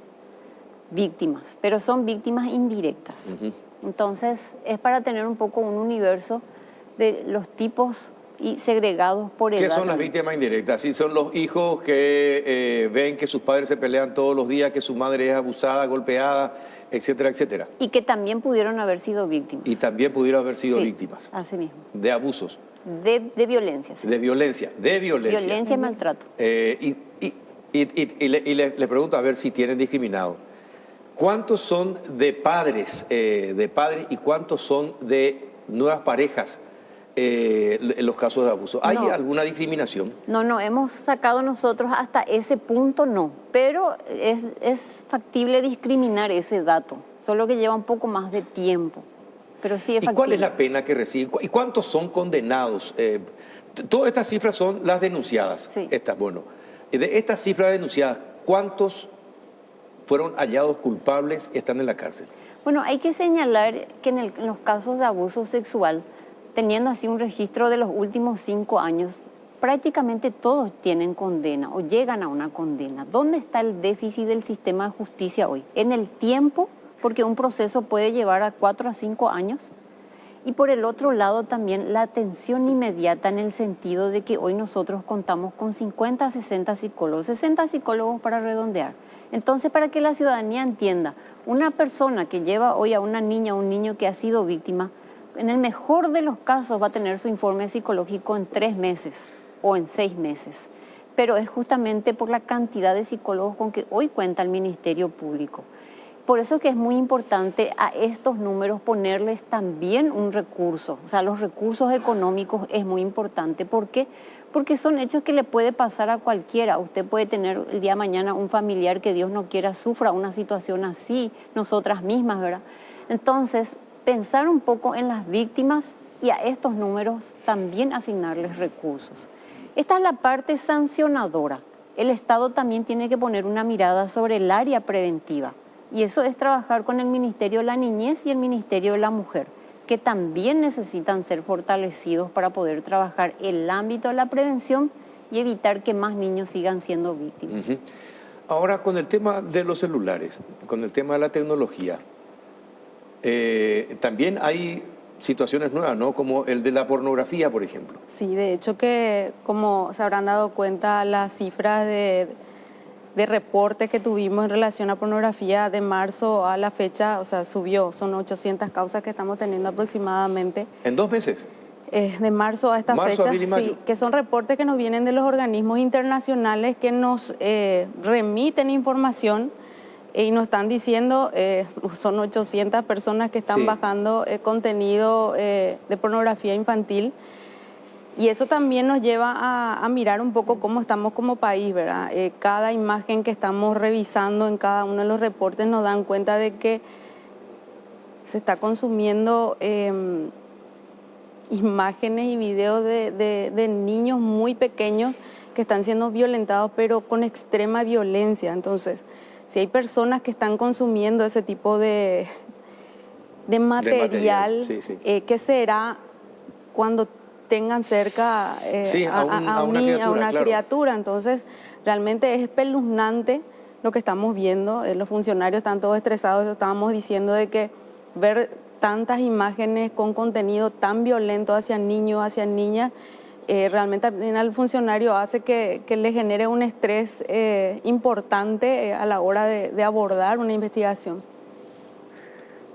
víctimas, pero son víctimas indirectas. Entonces es para tener un poco un universo de los tipos y segregados por edad.
¿Qué son las víctimas indirectas? Sí, son los hijos que ven que sus padres se pelean todos los días, que su madre es abusada, golpeada, etcétera, etcétera.
Y que también pudieron haber sido víctimas.
Y también pudieron haber sido víctimas.
Así mismo.
De abusos.
De violencia. Sí.
De violencia.
Violencia y maltrato.
Y le pregunto a ver si tienen discriminado. ¿Cuántos son de padres y cuántos son de nuevas parejas en los casos de abuso? ¿Hay alguna discriminación?
No, hemos sacado nosotros hasta ese punto no, pero es factible discriminar ese dato, solo que lleva un poco más de tiempo, pero sí es factible.
¿Y cuál es la pena que reciben? ¿Y cuántos son condenados? Todas estas cifras son las denunciadas.
Sí.
Bueno, de estas cifras denunciadas, ¿cuántos fueron hallados culpables y están en la cárcel?
Bueno, hay que señalar que en los casos de abuso sexual, teniendo así un registro de los últimos 5 años, prácticamente todos tienen condena o llegan a una condena. ¿Dónde está el déficit del sistema de justicia hoy? En el tiempo, porque un proceso puede llevar a 4 a 5 años. Y por el otro lado también la atención inmediata en el sentido de que hoy nosotros contamos con 50 a 60 psicólogos, 60 psicólogos para redondear. Entonces, para que la ciudadanía entienda, una persona que lleva hoy a una niña o un niño que ha sido víctima, en el mejor de los casos va a tener su informe psicológico en 3 meses o en 6 meses. Pero es justamente por la cantidad de psicólogos con que hoy cuenta el Ministerio Público. Por eso que es muy importante a estos números ponerles también un recurso. O sea, los recursos económicos es muy importante. ¿Por qué? Porque son hechos que le puede pasar a cualquiera. Usted puede tener el día de mañana un familiar que Dios no quiera sufra una situación así, nosotras mismas, ¿verdad? Entonces, pensar un poco en las víctimas y a estos números también asignarles recursos. Esta es la parte sancionadora. El Estado también tiene que poner una mirada sobre el área preventiva. Y eso es trabajar con el Ministerio de la Niñez y el Ministerio de la Mujer, que también necesitan ser fortalecidos para poder trabajar el ámbito de la prevención y evitar que más niños sigan siendo víctimas.
Ahora, con el tema de los celulares, con el tema de la tecnología, también hay situaciones nuevas, ¿no? Como el de la pornografía, por ejemplo.
Sí, de hecho que, como se habrán dado cuenta, las cifras de reportes que tuvimos en relación a pornografía de marzo a la fecha, o sea, subió. Son 800 causas que estamos teniendo aproximadamente.
¿En 2 meses?
De marzo a esta fecha,
abril y mayo.
sí, que son reportes que nos vienen de los organismos internacionales que nos remiten información y nos están diciendo, son 800 personas que están bajando contenido de pornografía infantil. Y eso también nos lleva a mirar un poco cómo estamos como país, ¿verdad? Cada imagen que estamos revisando en cada uno de los reportes nos dan cuenta de que se está consumiendo imágenes y videos de niños muy pequeños que están siendo violentados, pero con extrema violencia. Entonces, si hay personas que están consumiendo ese tipo de material, ¿qué será cuando tengan cerca a una criatura? Entonces, realmente es espeluznante lo que estamos viendo. Los funcionarios están todos estresados. Estábamos diciendo de que ver tantas imágenes con contenido tan violento hacia niños, hacia niñas, realmente también al funcionario hace que le genere un estrés importante a la hora de abordar una investigación.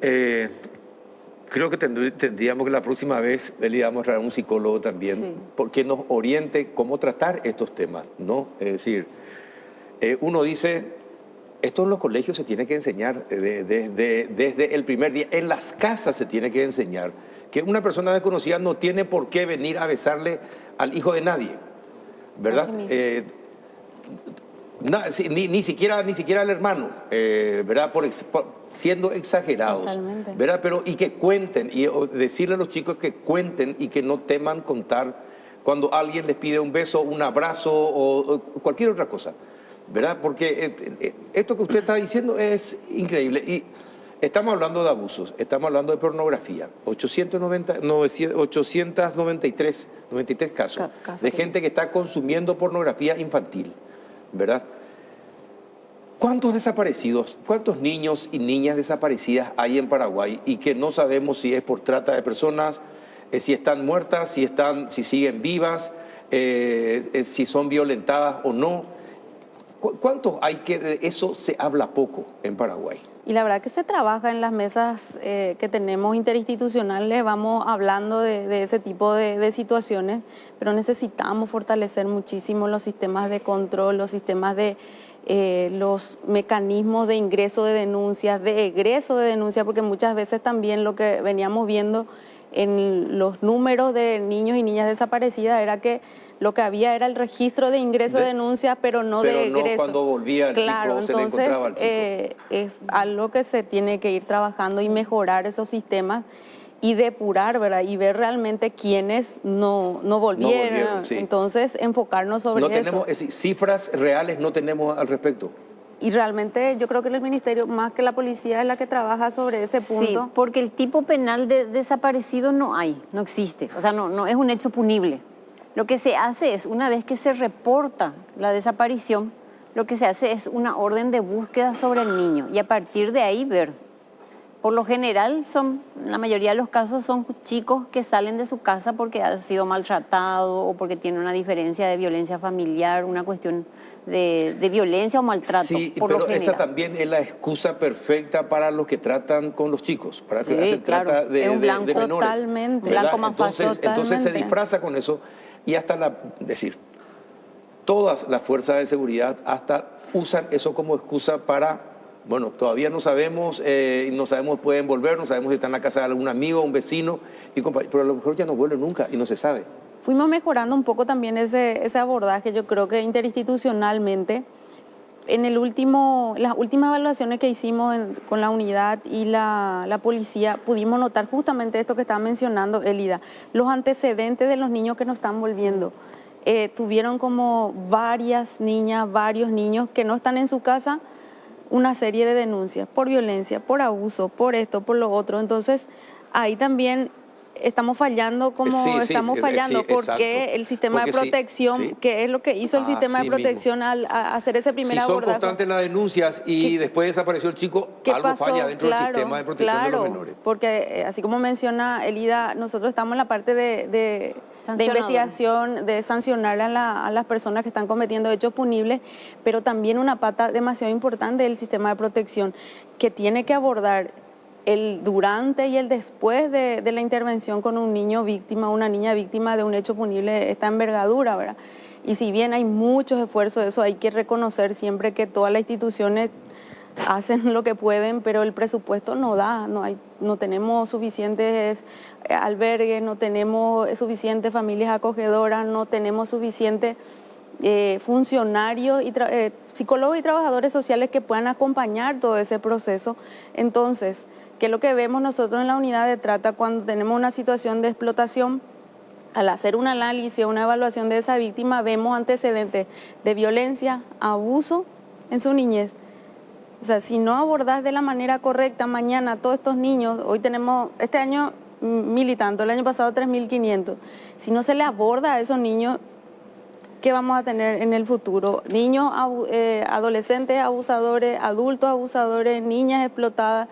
Creo que tendríamos que la próxima vez le íbamos a traer a un psicólogo también, porque nos oriente cómo tratar estos temas, ¿no? Es decir, uno dice, esto en los colegios se tiene que enseñar desde el primer día, en las casas se tiene que enseñar, que una persona desconocida no tiene por qué venir a besarle al hijo de nadie, ¿verdad? Ni siquiera al hermano, ¿verdad? Siendo exagerados.
Totalmente.
¿Verdad? Pero y que cuenten, y decirle a los chicos que cuenten y que no teman contar cuando alguien les pide un beso, un abrazo o cualquier otra cosa, ¿verdad? Porque esto que usted está diciendo es increíble. Y estamos hablando de abusos, estamos hablando de pornografía, 893 casos de gente que está consumiendo pornografía infantil, ¿verdad? ¿Cuántos desaparecidos, cuántos niños y niñas desaparecidas hay en Paraguay y que no sabemos si es por trata de personas, si están muertas, si siguen vivas, si son violentadas o no? ¿Cuántos hay que de eso se habla poco en Paraguay?
Y la verdad que se trabaja en las mesas que tenemos interinstitucionales, vamos hablando de ese tipo de situaciones, pero necesitamos fortalecer muchísimo los sistemas de control, los sistemas de los mecanismos de ingreso de denuncias, de egreso de denuncias, porque muchas veces también lo que veníamos viendo en los números de niños y niñas desaparecidas era que lo que había era el registro de ingreso de denuncias, pero no de egreso.
No cuando volvía el
claro,
chico,
entonces,
se le encontraba al chico.
Es algo que se tiene que ir trabajando y mejorar esos sistemas y depurar, ¿verdad? Y ver realmente quiénes no volvieron.
Sí.
Entonces, enfocarnos sobre eso.
Tenemos, cifras reales no tenemos al respecto.
Y realmente yo creo que el ministerio, más que la policía, es la que trabaja sobre ese punto.
Sí, porque el tipo penal de desaparecido no hay, no existe. O sea, no es un hecho punible. Lo que se hace es, una vez que se reporta la desaparición, lo que se hace es una orden de búsqueda sobre el niño y a partir de ahí ver. Por lo general, la mayoría de los casos son chicos que salen de su casa porque ha sido maltratado o porque tiene una diferencia de violencia familiar, una cuestión de violencia o maltrato.
Sí,
por
pero
lo general.
esta también es la excusa perfecta para los que tratan con los chicos, para que se
claro,
trata de,
es un blanco.
de menores.
Totalmente.
¿verdad?
Blanco más fácil.
Entonces se disfraza con eso y hasta todas las fuerzas de seguridad hasta usan eso como excusa para... Bueno, todavía no sabemos, pueden volver, no sabemos si están en la casa de algún amigo, un vecino, pero a lo mejor ya no vuelven nunca y no se sabe.
Fuimos mejorando un poco también ese abordaje, yo creo que interinstitucionalmente. En las últimas evaluaciones que hicimos con la unidad y la policía, pudimos notar justamente esto que estaba mencionando Elida, los antecedentes de los niños que nos están volviendo. Tuvieron como varias niñas, varios niños que no están en su casa, una serie de denuncias por violencia, por abuso, por esto, por lo otro. Entonces, ahí también estamos fallando porque el sistema de protección, que es lo que hizo el sistema de protección al hacer ese primer abordaje.
Si son constantes las denuncias y después desapareció el chico, algo falla dentro del sistema de protección de los menores.
Porque así como menciona Elida, nosotros estamos en la parte de investigación, de sancionar a las personas que están cometiendo hechos punibles, pero también una pata demasiado importante del sistema de protección que tiene que abordar el durante y el después de la intervención con un niño víctima, una niña víctima de un hecho punible, esta envergadura, ¿verdad? Y si bien hay muchos esfuerzos, eso hay que reconocer siempre que todas las instituciones hacen lo que pueden, pero el presupuesto no da, no tenemos suficientes albergues, no tenemos suficientes familias acogedoras, no tenemos suficientes funcionarios, psicólogos y trabajadores sociales que puedan acompañar todo ese proceso. Entonces, ¿qué es lo que vemos nosotros en la unidad de trata cuando tenemos una situación de explotación? Al hacer un análisis, una evaluación de esa víctima, vemos antecedentes de violencia, abuso en su niñez. O sea, si no abordás de la manera correcta, mañana todos estos niños, hoy tenemos, este año 1.000 y tanto, el año pasado 3.500, si no se le aborda a esos niños, ¿qué vamos a tener en el futuro? Niños, adolescentes abusadores, adultos abusadores, niñas explotadas,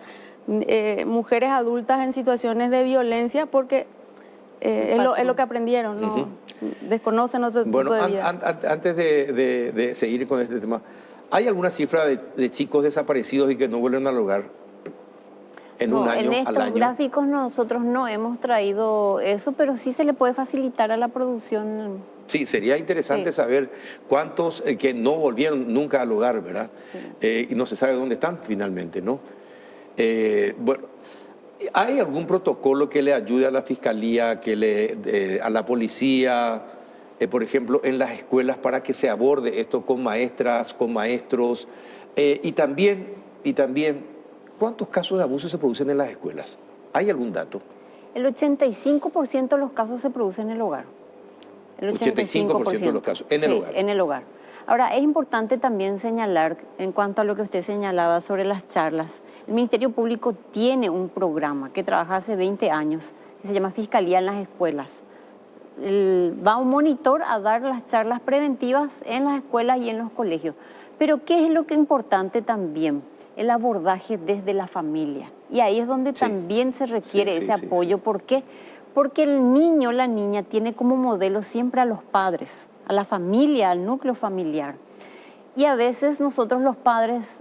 mujeres adultas en situaciones de violencia, porque es lo que aprendieron, ¿no? Desconocen otro tipo de vida.
Antes de seguir con este tema, ¿hay alguna cifra de chicos desaparecidos y que no vuelven al hogar en un año,
en
al
estos
año?
gráficos nosotros no hemos traído eso, pero sí se le puede facilitar a la producción.
Sí, sería interesante saber cuántos que no volvieron nunca al hogar, ¿verdad? Sí. Y no se sabe dónde están finalmente, ¿no? Bueno, ¿hay algún protocolo que le ayude a la fiscalía, a la policía, por ejemplo, en las escuelas para que se aborde esto con maestras, con maestros? Y también, ¿cuántos casos de abuso se producen en las escuelas? ¿Hay algún dato?
El 85% de los casos se producen en el hogar. El
85% de los casos en el hogar.
En el hogar. Ahora, es importante también señalar, en cuanto a lo que usted señalaba sobre las charlas, el Ministerio Público tiene un programa que trabaja hace 20 años, que se llama Fiscalía en las Escuelas. Va un monitor a dar las charlas preventivas en las escuelas y en los colegios. Pero ¿qué es lo que es importante también? El abordaje desde la familia. Y ahí es donde también se requiere ese apoyo. ¿Por qué? Porque el niño, la niña, tiene como modelo siempre a los padres, a la familia, al núcleo familiar. Y a veces nosotros los padres,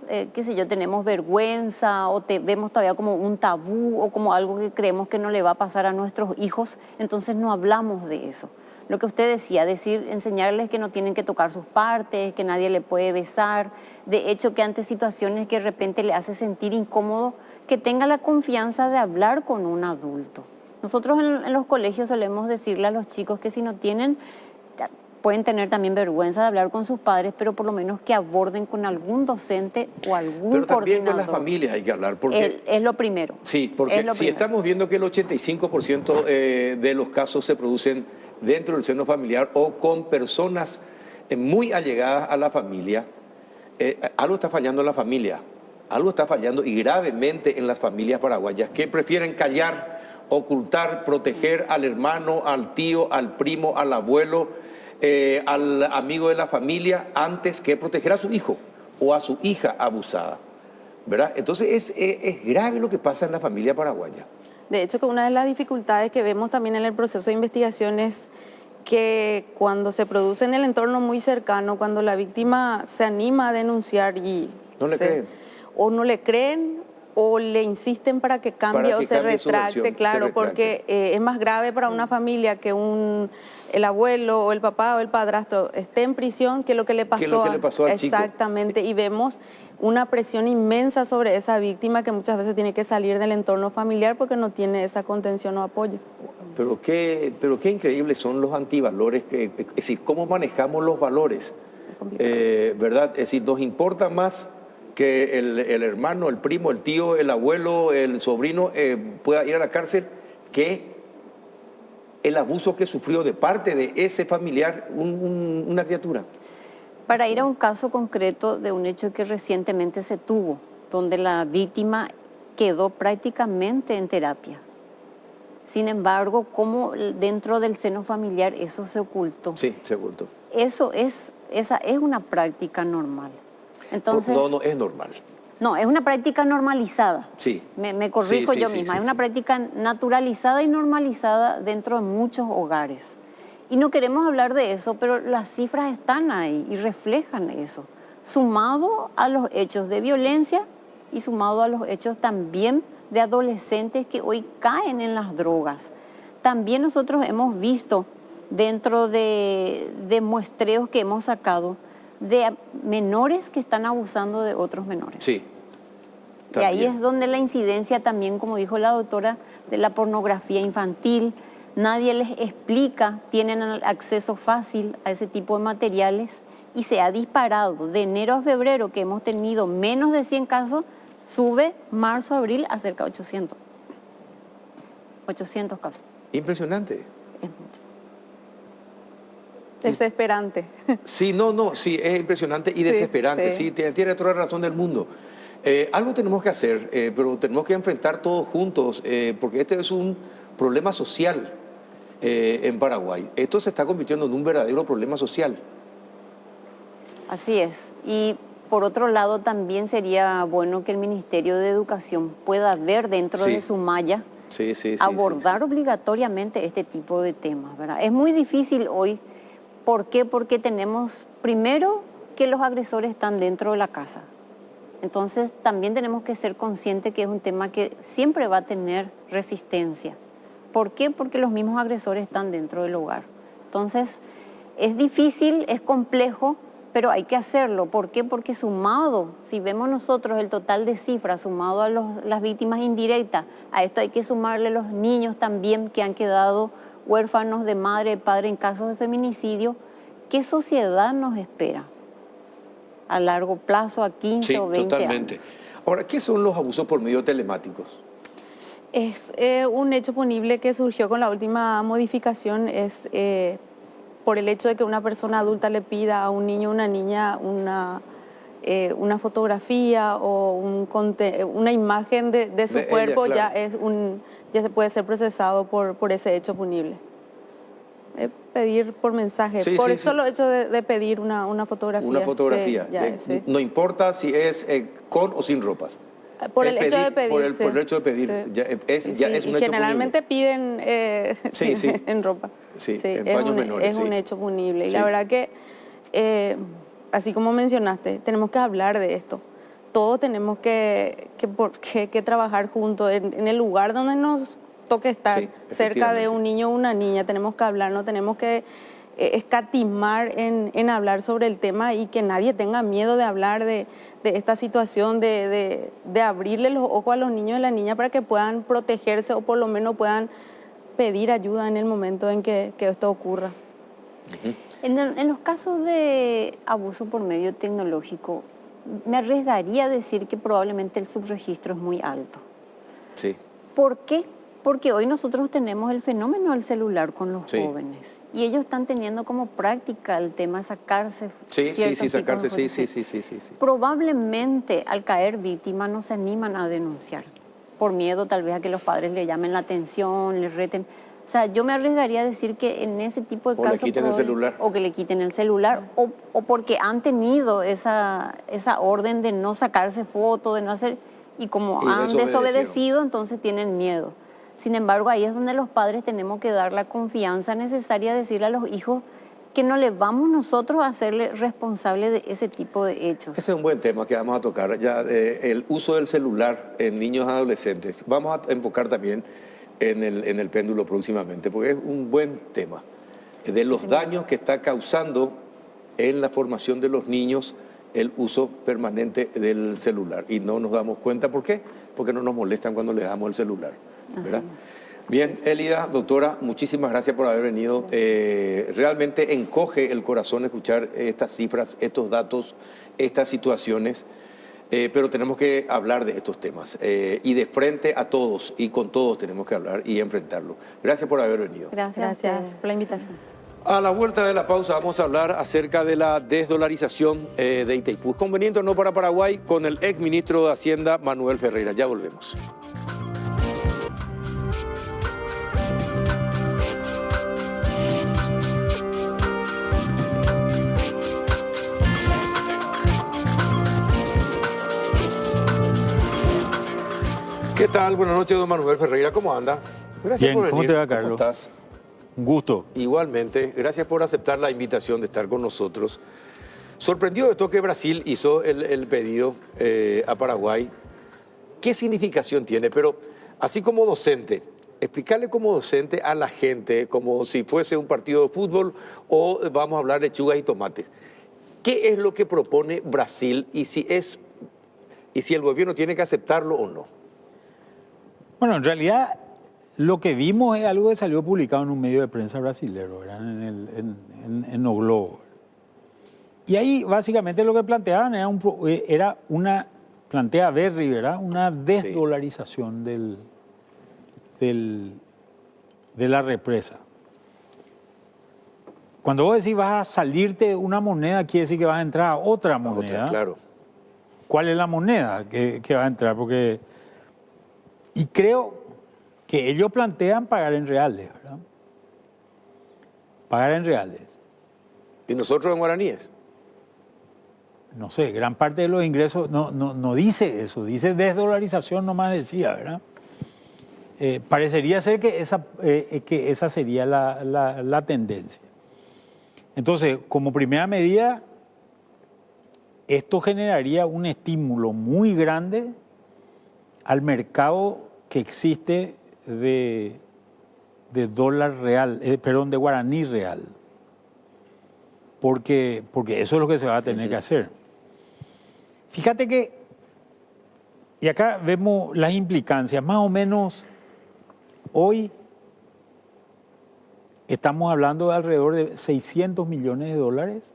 tenemos vergüenza o vemos todavía como un tabú o como algo que creemos que no le va a pasar a nuestros hijos, entonces no hablamos de eso. Lo que usted decía, enseñarles que no tienen que tocar sus partes, que nadie le puede besar, de hecho que ante situaciones que de repente le hace sentir incómodo, que tenga la confianza de hablar con un adulto. Nosotros en los colegios solemos decirle a los chicos que si no tienen, pueden tener también vergüenza de hablar con sus padres, pero por lo menos que aborden con algún docente o algún coordinador.
Pero también con las familias hay que hablar. Porque,
es lo primero.
Sí, porque si estamos viendo que el 85% de los casos se producen dentro del seno familiar o con personas muy allegadas a la familia, algo está fallando en la familia, algo está fallando y gravemente en las familias paraguayas que prefieren callar, ocultar, proteger al hermano, al tío, al primo, al abuelo, al amigo de la familia antes que proteger a su hijo o a su hija abusada, ¿verdad? Entonces es grave lo que pasa en la familia paraguaya.
De hecho, que una de las dificultades que vemos también en el proceso de investigación es que cuando se produce en el entorno muy cercano, cuando la víctima se anima a denunciar y
no le creen.
O no le creen o le insisten para que cambie o se retracte, claro, porque es más grave para una familia que el abuelo o el papá o el padrastro esté en prisión que lo que le pasó,
al chico.
Exactamente, y vemos una presión inmensa sobre esa víctima que muchas veces tiene que salir del entorno familiar porque no tiene esa contención o apoyo.
Pero qué increíbles son los antivalores, es decir, cómo manejamos los valores, ¿verdad? Es decir, nos importa más que el hermano, el primo, el tío, el abuelo, el sobrino pueda ir a la cárcel que el abuso que sufrió de parte de ese familiar una criatura.
Para ir a un caso concreto de un hecho que recientemente se tuvo, donde la víctima quedó prácticamente en terapia. Sin embargo, como dentro del seno familiar eso se ocultó.
Sí, se ocultó.
Esa es una práctica normal. Entonces,
no es normal.
No, es una práctica normalizada.
Sí.
Me corrijo yo misma. Es una práctica naturalizada y normalizada dentro de muchos hogares. Y no queremos hablar de eso, pero las cifras están ahí y reflejan eso. Sumado a los hechos de violencia y sumado a los hechos también de adolescentes que hoy caen en las drogas. También nosotros hemos visto dentro de muestreos que hemos sacado de menores que están abusando de otros menores.
Sí.
Y ahí es donde la incidencia también, como dijo la doctora, de la pornografía infantil. Nadie les explica, tienen acceso fácil a ese tipo de materiales y se ha disparado. De enero a febrero, que hemos tenido menos de 100 casos, sube marzo, abril a cerca de 800. 800 casos.
Impresionante.
Es mucho.
Desesperante.
Sí, sí, es impresionante y desesperante. Sí, tiene toda la razón del mundo. Algo tenemos que hacer, pero tenemos que enfrentar todos juntos, porque este es un problema social en Paraguay. Esto se está convirtiendo en un verdadero problema social.
Así es. Y por otro lado, también sería bueno que el Ministerio de Educación pueda ver dentro de su malla, abordar obligatoriamente este tipo de temas, ¿verdad? Es muy difícil hoy. ¿Por qué? Porque tenemos, primero, que los agresores están dentro de la casa. Entonces, también tenemos que ser conscientes que es un tema que siempre va a tener resistencia. ¿Por qué? Porque los mismos agresores están dentro del hogar. Entonces, es difícil, es complejo, pero hay que hacerlo. ¿Por qué? Porque sumado, si vemos nosotros el total de cifras, sumado a las víctimas indirectas, a esto hay que sumarle los niños también que han quedado huérfanos de madre, de padre en casos de feminicidio. ¿Qué sociedad nos espera a largo plazo, a 15 o 20
totalmente.
años?
Ahora, ¿qué son los abusos por medio telemáticos?
Es un hecho punible que surgió con la última modificación, es por el hecho de que una persona adulta le pida a un niño o una niña una fotografía o una imagen de su cuerpo,
ella, claro.
Ya se puede ser procesado por ese hecho punible. Pedir por mensaje, por el solo hecho de pedir una fotografía.
Una fotografía, no importa si es con o sin ropas.
Por el hecho de pedir.
Por el hecho de pedir, ya es un hecho
generalmente
punible.
Piden en ropa.
En paños menores.
Es un hecho punible. Y la verdad que, así como mencionaste, tenemos que hablar de esto. Todos tenemos que trabajar juntos en el lugar donde nos toque estar, cerca de un niño o una niña. Tenemos que hablar, no tenemos que escatimar en hablar sobre el tema y que nadie tenga miedo de hablar de esta situación, de abrirle los ojos a los niños y a las niñas para que puedan protegerse o por lo menos puedan pedir ayuda en el momento en que esto ocurra.
Uh-huh.
En los casos de abuso por medio tecnológico, me arriesgaría a decir que probablemente el subregistro es muy alto.
Sí.
¿Por qué? Porque hoy nosotros tenemos el fenómeno del celular con los
Sí.
jóvenes y ellos están teniendo como práctica el tema de sacarse
Sí,
ciertos tipos de
sacarse, sí.
fotografías. Probablemente al caer víctima no se animan a denunciar por miedo tal vez a que los padres le llamen la atención, le reten. O sea, yo me arriesgaría a decir que en ese tipo de
O le
casos...
quiten el celular.
O que le quiten el celular, o porque han tenido esa orden de no sacarse fotos, de no hacer... Y como
Y
han
desobedecieron.
desobedecido, entonces tienen miedo. Sin embargo, ahí es donde los padres tenemos que dar la confianza necesaria, decirle a los hijos que no les vamos nosotros a hacerle responsable de ese tipo de hechos.
Ese es un buen tema que vamos a tocar, ya el uso del celular en niños y adolescentes. Vamos a enfocar también en el péndulo próximamente, porque es un buen tema de los daños que está causando en la formación de los niños el uso permanente del celular. Y no nos damos cuenta, ¿por qué? Porque no nos molestan cuando le damos el celular, ¿verdad? Bien, Elida, doctora, muchísimas gracias por haber venido. Realmente encoge el corazón escuchar estas cifras, estos datos, estas situaciones, pero tenemos que hablar de estos temas. Y de frente a todos y con todos tenemos que hablar y enfrentarlo. Gracias por haber venido.
Gracias por la invitación.
A la vuelta de la pausa vamos a hablar acerca de la desdolarización de Itaipú. ¿Es conveniente o no para Paraguay? Con el exministro de Hacienda, Manuel Ferreira. Ya volvemos. ¿Qué tal? Buenas noches, don Manuel Ferreira. ¿Cómo anda? Gracias
Bien,
por venir.
¿cómo te va, Carlos?
¿Cómo estás?
Un gusto.
Igualmente, gracias por aceptar la invitación de estar con nosotros. Sorprendió esto que Brasil hizo el pedido a Paraguay. ¿Qué significación tiene? Pero así como docente, explicarle como docente a la gente, como si fuese un partido de fútbol o vamos a hablar de lechugas y tomates. ¿Qué es lo que propone Brasil y si el gobierno tiene que aceptarlo o no?
Bueno, en realidad lo que vimos es algo que salió publicado en un medio de prensa brasilero, ¿verdad? En O Globo. Y ahí básicamente lo que planteaban plantea Berry, ¿verdad? Una desdolarización de la represa. Cuando vos decís vas a salirte de una moneda, quiere decir que vas a entrar a otra moneda.
Claro.
¿Cuál es la moneda que va a entrar? Y creo que ellos plantean pagar en reales, ¿verdad? Pagar en reales.
¿Y nosotros en guaraníes?
No sé, gran parte de los ingresos no dice eso, dice desdolarización nomás decía, ¿verdad? Parecería ser que esa sería la tendencia. Entonces, como primera medida, esto generaría un estímulo muy grande al mercado que existe de dólar real, de guaraní real. Porque eso es lo que se va a tener que hacer. Fíjate que, y acá vemos las implicancias, más o menos hoy estamos hablando de alrededor de 600 millones de dólares,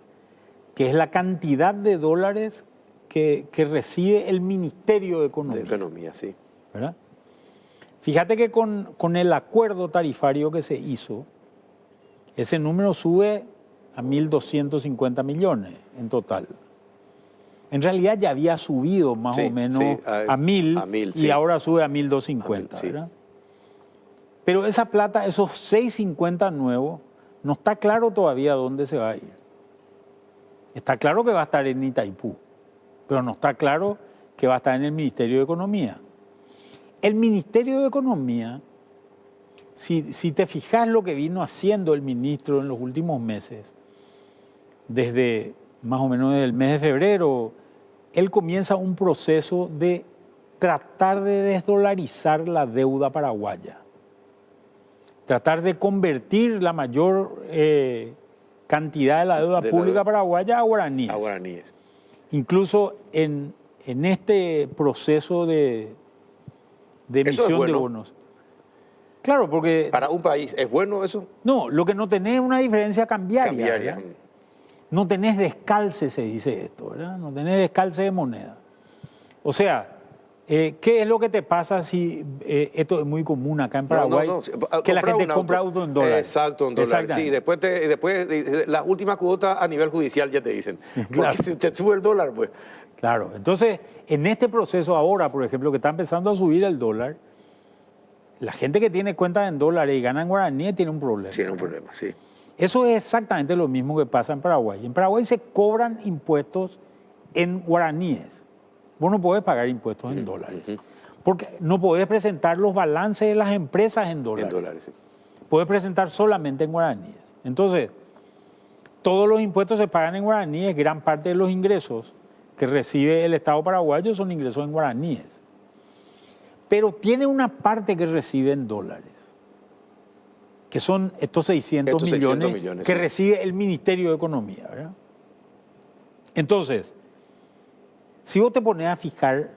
que es la cantidad de dólares que recibe el Ministerio de Economía.
De Economía, sí.
¿Verdad? Fíjate que con el acuerdo tarifario que se hizo, ese número sube a 1.250 millones en total. En realidad ya había subido más o menos a 1.000 y ahora sube a 1.250, ¿verdad? Pero esa plata, esos 650 nuevos, no está claro todavía dónde se va a ir. Está claro que va a estar en Itaipú, pero no está claro que va a estar en el Ministerio de Economía. El Ministerio de Economía, si te fijas lo que vino haciendo el ministro en los últimos meses, desde más o menos el mes de febrero, él comienza un proceso de tratar de desdolarizar la deuda paraguaya. Tratar de convertir la mayor cantidad de la deuda pública paraguaya a guaraníes.
A guaraníes.
Incluso en este proceso de emisión de bonos. Claro, porque...
¿Para un país es bueno eso?
No, lo que no tenés es una diferencia cambiaria. No tenés descalce, se dice esto, ¿verdad? No tenés descalce de moneda. O sea, ¿Qué es lo que te pasa si esto es muy común acá en Paraguay? Que la gente compra auto en dólares.
Exacto, en dólares. Sí, después las últimas cuotas a nivel judicial ya te dicen.
Claro.
Porque si te sube el dólar, pues.
Claro, entonces en este proceso ahora, por ejemplo, que está empezando a subir el dólar, la gente que tiene cuentas en dólares y gana en guaraníes tiene un problema.
Tiene un problema, sí.
Eso es exactamente lo mismo que pasa en Paraguay. En Paraguay se cobran impuestos en guaraníes. Vos no podés pagar impuestos en dólares. Porque no podés presentar los balances de las empresas en dólares.
En dólares, sí.
Podés presentar solamente en guaraníes. Entonces, todos los impuestos se pagan en guaraníes. Gran parte de los ingresos que recibe el Estado paraguayo son ingresos en guaraníes. Pero tiene una parte que recibe en dólares, que son estos 600 millones que recibe el Ministerio de Economía, ¿verdad? Entonces, si vos te pones a fijar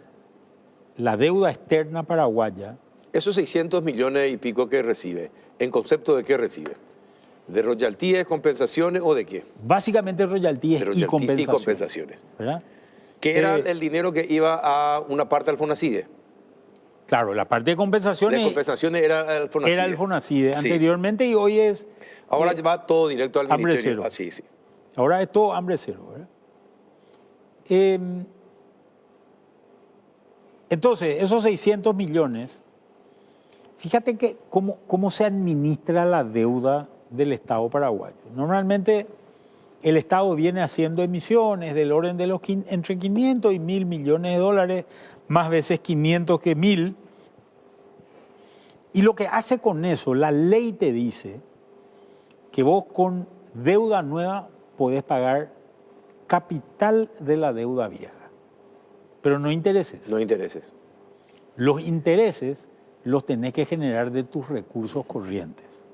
la deuda externa paraguaya...
Esos 600 millones y pico que recibe, ¿en concepto de qué recibe? ¿De royalties, compensaciones o de qué?
Básicamente royalties, y compensaciones.
Y compensaciones.
¿Verdad?
Que era el dinero que iba a una parte al FONACIDE.
Claro, la parte de compensaciones...
De compensaciones era el FONACIDE.
Era el FONACIDE
Sí.
Anteriormente y hoy es...
Ahora va todo directo al
hambre
ministerio.
cero.
Sí, sí.
Ahora es todo hambre cero, ¿verdad? Entonces, esos 600 millones, fíjate que cómo se administra la deuda del Estado paraguayo. Normalmente el Estado viene haciendo emisiones del orden de los entre 500 y 1.000 millones de dólares, más veces 500 que 1.000. Y lo que hace con eso, la ley te dice que vos con deuda nueva podés pagar capital de la deuda vieja, pero no intereses.
No intereses.
Los intereses los tenés que generar de tus recursos corrientes.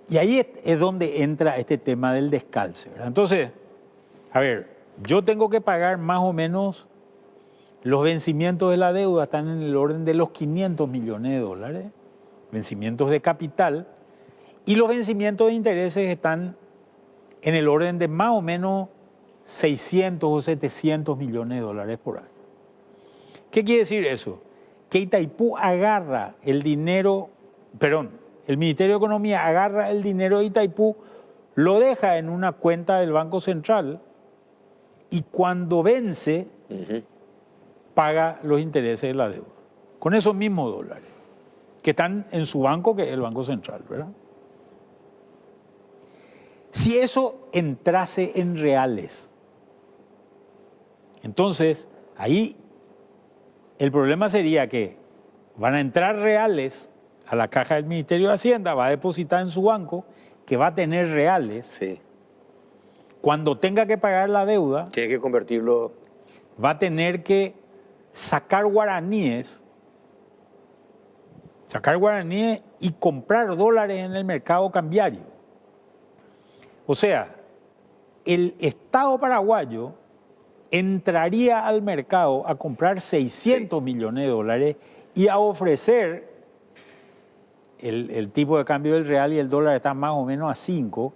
Y ahí es donde entra este tema del descalce, ¿verdad? Entonces, a ver, yo tengo que pagar más o menos, los vencimientos de la deuda están en el orden de los 500 millones de dólares, vencimientos de capital, y los vencimientos de intereses están en el orden de más o menos 600 o 700 millones de dólares por año. ¿Qué quiere decir eso? Que Itaipú agarra el dinero, el Ministerio de Economía agarra el dinero de Itaipú, lo deja en una cuenta del Banco Central y cuando vence, paga los intereses de la deuda. Con esos mismos dólares, que están en su banco, que es el Banco Central, ¿verdad? Si eso entrase en reales, entonces ahí el problema sería que van a entrar reales a la caja del Ministerio de Hacienda, va a depositar en su banco, que va a tener reales.
Sí.
Cuando tenga que pagar la deuda,
Tiene que convertirlo.
va a tener que sacar guaraníes y comprar dólares en el mercado cambiario. O sea, el Estado paraguayo entraría al mercado a comprar 600 millones de dólares y a ofrecer, el tipo de cambio del real y el dólar está más o menos a 5,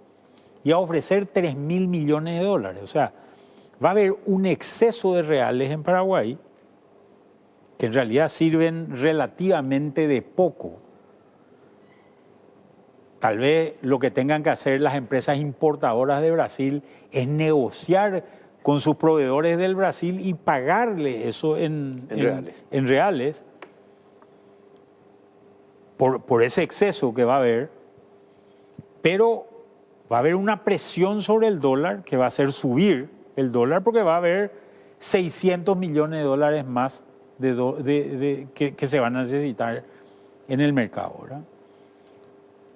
y a ofrecer 3.000 millones de dólares. O sea, va a haber un exceso de reales en Paraguay que en realidad sirven relativamente de poco. Tal vez lo que tengan que hacer las empresas importadoras de Brasil es negociar con sus proveedores del Brasil y pagarle eso en reales por ese exceso que va a haber, pero va a haber una presión sobre el dólar que va a hacer subir el dólar porque va a haber 600 millones de dólares más que se van a necesitar en el mercado, ¿verdad?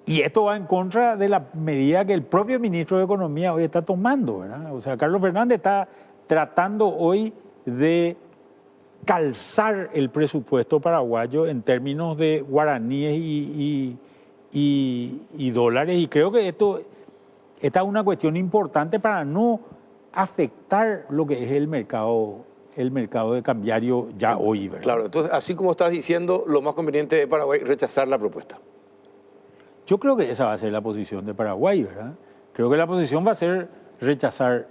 Y esto va en contra de la medida que el propio ministro de Economía hoy está tomando, ¿verdad? O sea, Carlos Fernández está tratando hoy de calzar el presupuesto paraguayo en términos de guaraníes y dólares. Y creo que esta es una cuestión importante para no afectar lo que es el mercado de cambiario ya hoy, ¿verdad?
Claro, entonces, así como estás diciendo, lo más conveniente de Paraguay es rechazar la propuesta.
Yo creo que esa va a ser la posición de Paraguay, ¿verdad? Creo que la posición va a ser rechazar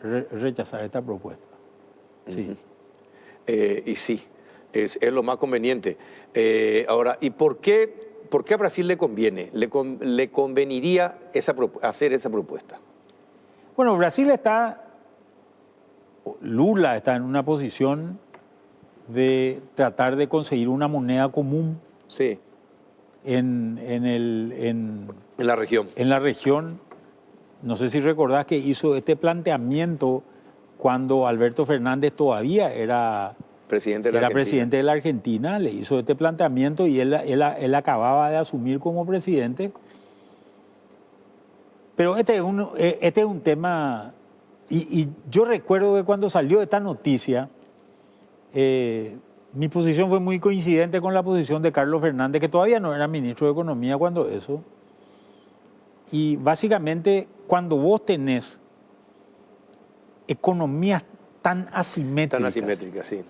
esta propuesta. Sí.
Y sí, es lo más conveniente. Ahora, ¿y por qué a Brasil le conviene? ¿Le conveniría hacer esa propuesta?
Bueno, Lula está en una posición de tratar de conseguir una moneda común
Sí,
en
la región.
En la región. No sé si recordás que hizo este planteamiento cuando Alberto Fernández todavía era
Presidente de la
presidente de la Argentina, le hizo este planteamiento y él acababa de asumir como presidente. Pero este es un tema, y yo recuerdo que cuando salió esta noticia, mi posición fue muy coincidente con la posición de Carlos Fernández, que todavía no era ministro de Economía cuando eso. Y básicamente, cuando vos tenés economías tan asimétricas,
sí.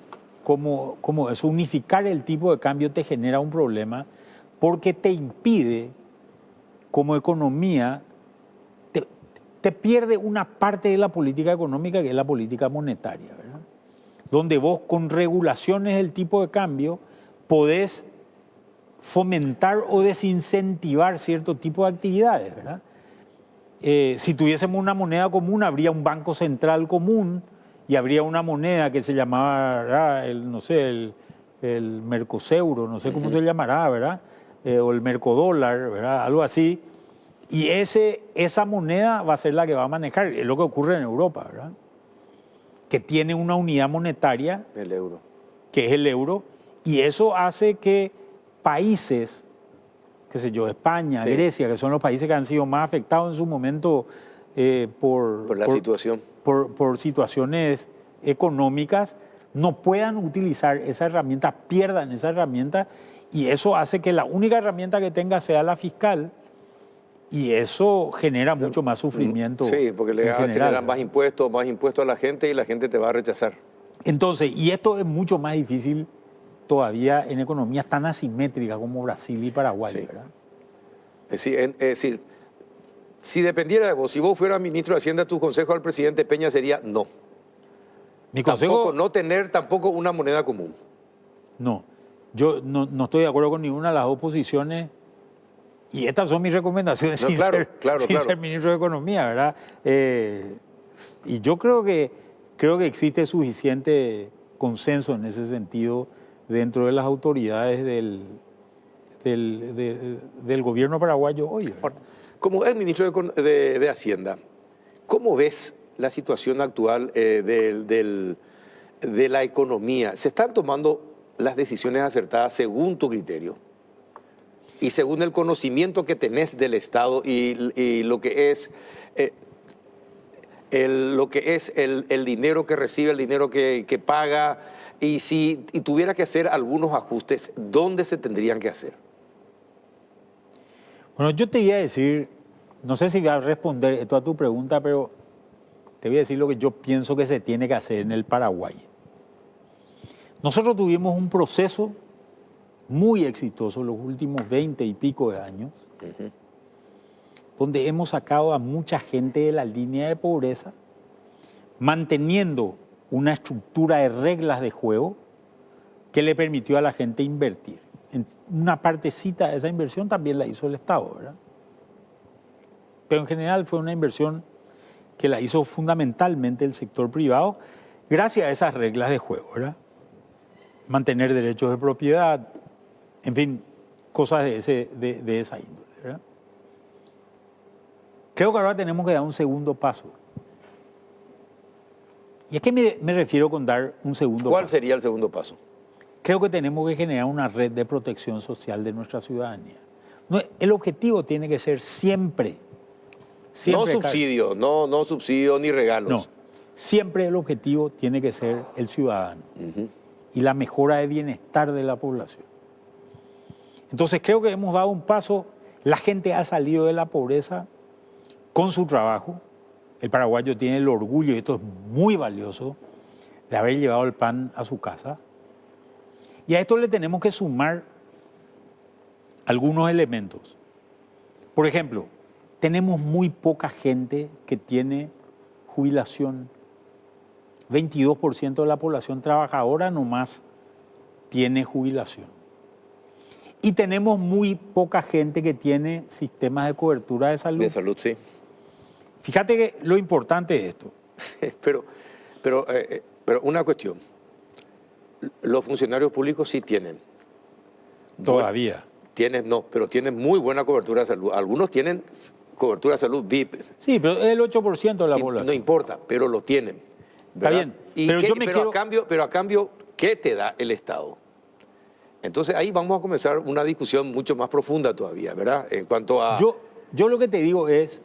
como eso, unificar el tipo de cambio te genera un problema porque te impide, como economía, te pierde una parte de la política económica que es la política monetaria, ¿verdad? Donde vos con regulaciones del tipo de cambio podés fomentar o desincentivar cierto tipo de actividades, ¿verdad? Si tuviésemos una moneda común, habría un banco central común y habría una moneda que se llamaba, el mercoseuro, no sé cómo se llamará, ¿verdad? O el mercodólar, ¿verdad? Algo así. Y esa moneda va a ser la que va a manejar. Es lo que ocurre en Europa, ¿verdad? Que tiene una unidad monetaria.
El euro.
Que es el euro. Y eso hace que países, qué sé yo, España,
Sí.
Grecia, que son los países que han sido más afectados en su momento
Por la situación.
por situaciones económicas, no puedan utilizar esa herramienta, pierdan esa herramienta, y eso hace que la única herramienta que tenga sea la fiscal, y eso genera mucho más sufrimiento.
Sí, porque le van a generar más impuestos a la gente y la gente te va a rechazar.
Entonces, y esto es mucho más difícil todavía en economías tan asimétricas como Brasil y Paraguay,
Sí.
¿verdad?
Es decir, si dependiera de vos, si vos fueras ministro de Hacienda, tu consejo al presidente Peña sería no.
Mi consejo,
Tampoco, no tener tampoco una moneda común.
no. Yo no estoy de acuerdo con ninguna de las dos posiciones. Y estas son mis recomendaciones
No,
sin ser ministro de Economía, ¿verdad? Y yo creo que existe suficiente consenso en ese sentido dentro de las autoridades del gobierno paraguayo hoy, ¿verdad?
Como ex ministro de Hacienda, ¿cómo ves la situación actual de la economía? ¿Se están tomando las decisiones acertadas según tu criterio? Y según el conocimiento que tenés del Estado y lo que es el dinero que recibe, el dinero que paga, y si tuviera que hacer algunos ajustes, ¿dónde se tendrían que hacer?
Bueno, yo te voy a decir, no sé si voy a responder esto a tu pregunta, pero te voy a decir lo que yo pienso que se tiene que hacer en el Paraguay. Nosotros tuvimos un proceso muy exitoso los últimos 20 y pico de años, donde hemos sacado a mucha gente de la línea de pobreza, manteniendo una estructura de reglas de juego que le permitió a la gente invertir. Una partecita de esa inversión también la hizo el Estado, ¿verdad? Pero en general fue una inversión que la hizo fundamentalmente el sector privado, gracias a esas reglas de juego, ¿verdad? Mantener derechos de propiedad, en fin, cosas de esa índole, ¿verdad? Creo que ahora tenemos que dar un segundo paso. ¿Y a qué me refiero con dar un segundo paso?
¿Cuál sería el segundo paso?
Creo que tenemos que generar una red de protección social de nuestra ciudadanía. El objetivo tiene que ser siempre
No subsidio, no subsidio ni regalos.
No, siempre el objetivo tiene que ser el ciudadano y la mejora de bienestar de la población. Entonces creo que hemos dado un paso, la gente ha salido de la pobreza con su trabajo. El paraguayo tiene el orgullo, y esto es muy valioso, de haber llevado el pan a su casa. Y a esto le tenemos que sumar algunos elementos. Por ejemplo, tenemos muy poca gente que tiene jubilación 22% de la población trabajadora nomás tiene jubilación. Y tenemos muy poca gente que tiene sistemas de cobertura de salud.
De salud, sí.
Fíjate que lo importante es esto.
Pero una cuestión. Los funcionarios públicos sí tienen.
Todavía.
Pero tienen muy buena cobertura de salud. Algunos tienen cobertura de salud VIP.
Sí, pero es el 8% de la población.
No importa, pero lo tienen. ¿Verdad?
Está bien.
Pero a cambio, ¿qué te da el Estado? Entonces ahí vamos a comenzar una discusión mucho más profunda todavía, ¿verdad? En cuanto a...
Yo lo que te digo es,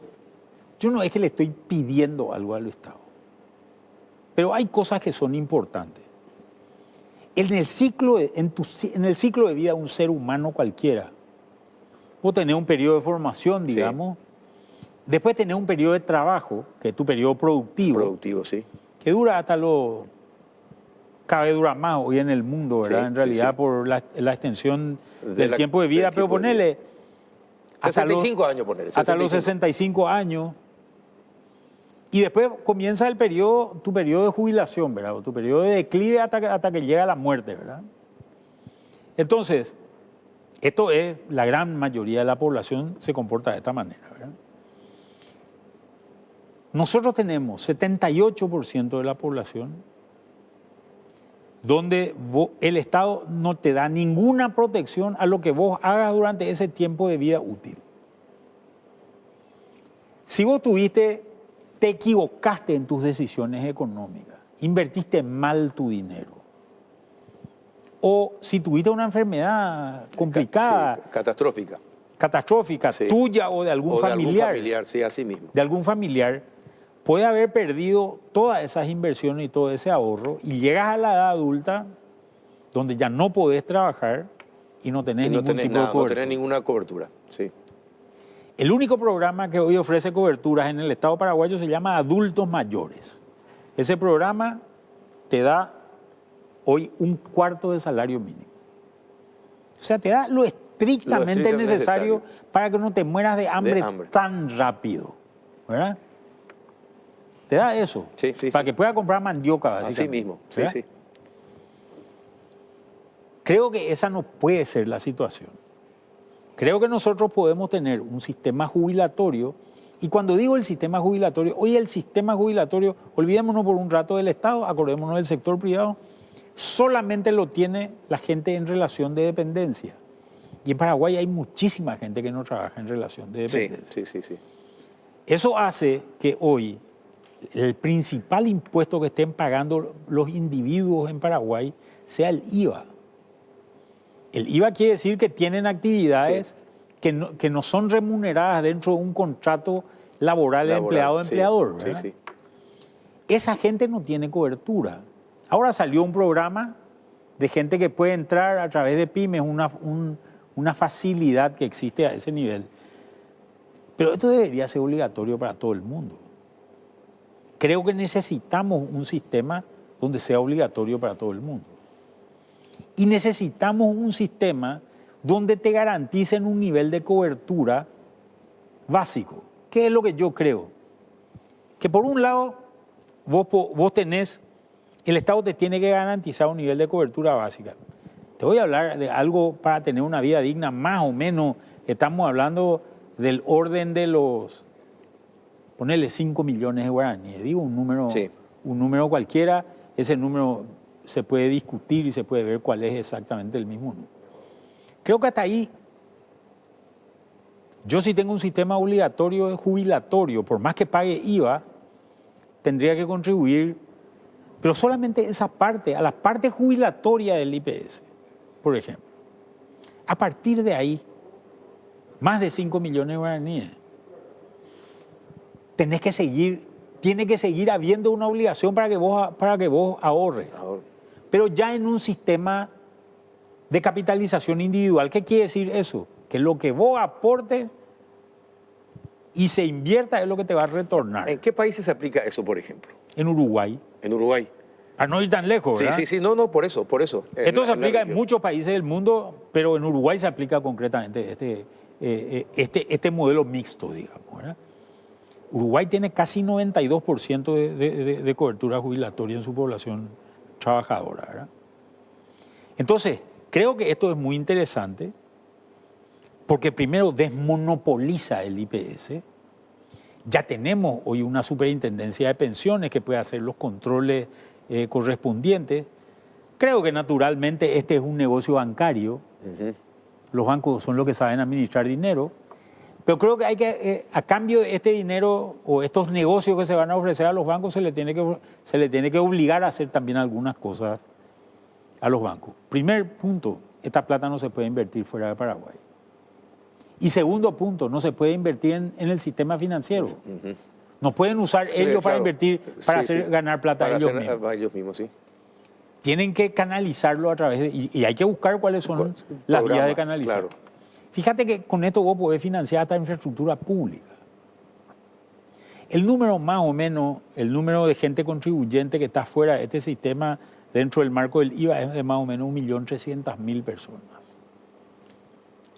yo no es que le estoy pidiendo algo al Estado, pero hay cosas que son importantes. En el ciclo de vida de un ser humano cualquiera, vos tenés un periodo de formación, digamos, después tenés un periodo de trabajo, que es tu periodo productivo.
Productivo, sí.
Que dura hasta cada vez dura más hoy en el mundo, ¿verdad?
Sí,
en realidad,
sí.
por la extensión del tiempo de vida, pero ponele...
65 años, ponele.
Hasta los 65 años. Y después comienza tu periodo de jubilación, ¿verdad? O tu periodo de declive hasta que llega la muerte, ¿verdad? Entonces, esto es, la gran mayoría de la población se comporta de esta manera, ¿verdad? Nosotros tenemos 78% de la población donde el Estado no te da ninguna protección a lo que vos hagas durante ese tiempo de vida útil. Si vos te equivocaste en tus decisiones económicas, invertiste mal tu dinero, o si tuviste una enfermedad complicada, catastrófica,
sí,
tuya o de algún familiar,
sí, así mismo.
de algún familiar, puede haber perdido todas esas inversiones y todo ese ahorro y llegas a la edad adulta donde ya no podés trabajar y no tenés ningún tipo de cobertura.
No tenés ninguna cobertura, sí.
El único programa que hoy ofrece coberturas en el Estado paraguayo se llama Adultos Mayores. Ese programa te da hoy un cuarto del salario mínimo. O sea, te da lo estrictamente necesario para que no te mueras de hambre tan rápido, ¿verdad? Te da eso, para que puedas comprar mandioca, básicamente.
Así mismo, sí,
¿verdad?
sí.
Creo que esa no puede ser la situación. Creo que nosotros podemos tener un sistema jubilatorio, y cuando digo el sistema jubilatorio, hoy el sistema jubilatorio, olvidémonos por un rato del Estado, acordémonos del sector privado, solamente lo tiene la gente en relación de dependencia. Y en Paraguay hay muchísima gente que no trabaja en relación de dependencia.
Sí.
Eso hace que hoy el principal impuesto que estén pagando los individuos en Paraguay sea el IVA. El IVA quiere decir que tienen actividades que no son remuneradas dentro de un contrato laboral empleado-empleador.
Sí.
Esa gente no tiene cobertura. Ahora salió un programa de gente que puede entrar a través de pymes, una facilidad que existe a ese nivel. Pero esto debería ser obligatorio para todo el mundo. Creo que necesitamos un sistema donde sea obligatorio para todo el mundo. Y necesitamos un sistema donde te garanticen un nivel de cobertura básico. ¿Qué es lo que yo creo? Que por un lado, vos tenés, el Estado te tiene que garantizar un nivel de cobertura básica. Te voy a hablar de algo para tener una vida digna, más o menos, estamos hablando del orden de ponerle 5 millones de guaraníes, digo un número cualquiera, ese número se puede discutir y se puede ver cuál es exactamente el mismo número. Creo que hasta ahí, yo si tengo un sistema obligatorio de jubilatorio, por más que pague IVA, tendría que contribuir, pero solamente esa parte, a la parte jubilatoria del IPS, por ejemplo. A partir de ahí, más de 5 millones de guaraníes. Tiene que seguir habiendo una obligación para que vos ahorres. Pero ya en un sistema de capitalización individual. ¿Qué quiere decir eso? Que lo que vos aportes y se invierta es lo que te va a retornar.
¿En qué países se aplica eso, por ejemplo?
En Uruguay.
En Uruguay.
A no ir tan lejos, ¿verdad?
Sí, no, por eso.
Esto se aplica en muchos países del mundo, pero en Uruguay se aplica concretamente este modelo mixto, digamos, ¿verdad? Uruguay tiene casi 92% de cobertura jubilatoria en su población trabajadora, ¿verdad? Entonces, creo que esto es muy interesante porque primero desmonopoliza el IPS. Ya tenemos hoy una superintendencia de pensiones que puede hacer los controles correspondientes. Creo que naturalmente este es un negocio bancario. Los bancos son los que saben administrar dinero. Pero creo que hay que, a cambio de este dinero o estos negocios que se van a ofrecer a los bancos, se le tiene que obligar a hacer también algunas cosas a los bancos. Primer punto, esta plata no se puede invertir fuera de Paraguay. Y segundo punto, no se puede invertir en el sistema financiero. No pueden usar ellos para invertir, para ganar plata
para
ellos mismos.
Ellos mismos, sí.
Tienen que canalizarlo a través de... Y hay que buscar cuáles son las vías de canalizar.
Claro.
Fíjate que con esto vos podés financiar hasta infraestructura pública. El número más o menos, el número de gente contribuyente que está fuera de este sistema dentro del marco del IVA es de más o menos 1.300.000 personas.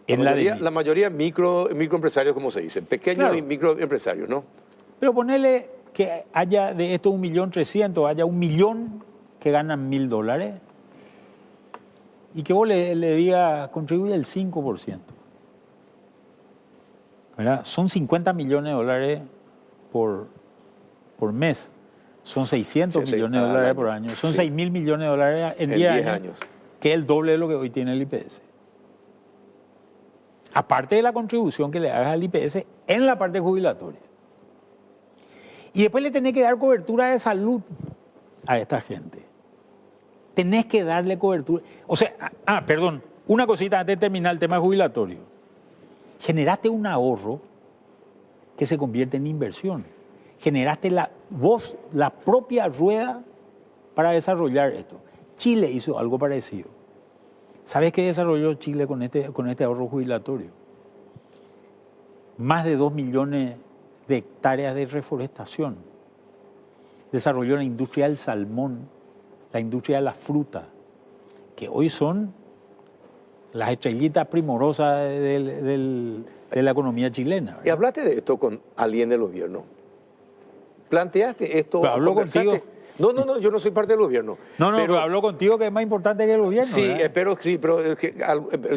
La mayoría microempresarios, como se dice, pequeños y microempresarios, ¿no?
Pero ponele que haya de estos 1.300.000, haya 1 millón que ganan $1.000 y que vos le digas, contribuye el 5%. ¿Verdad? Son $50 millones por mes. Son 600 millones de dólares por año. Son 6.000 millones de dólares en 10 años, que es el doble de lo que hoy tiene el IPS. Aparte de la contribución que le hagas al IPS en la parte jubilatoria. Y después le tenés que dar cobertura de salud a esta gente. Tenés que darle cobertura. O sea, perdón, una cosita antes de terminar el tema jubilatorio. Generaste un ahorro que se convierte en inversión. Generaste vos la propia rueda para desarrollar esto. Chile hizo algo parecido. ¿Sabes qué desarrolló Chile con este ahorro jubilatorio? Más de 2 millones de hectáreas de reforestación. Desarrolló la industria del salmón, la industria de la fruta, que hoy son las estrellitas primorosas de la economía chilena, ¿verdad?
Y hablaste de esto con alguien del gobierno. ¿Planteaste esto?
Pero habló contigo.
No, yo no soy parte del gobierno.
Pero habló contigo, que es más importante que el gobierno.
Sí, pero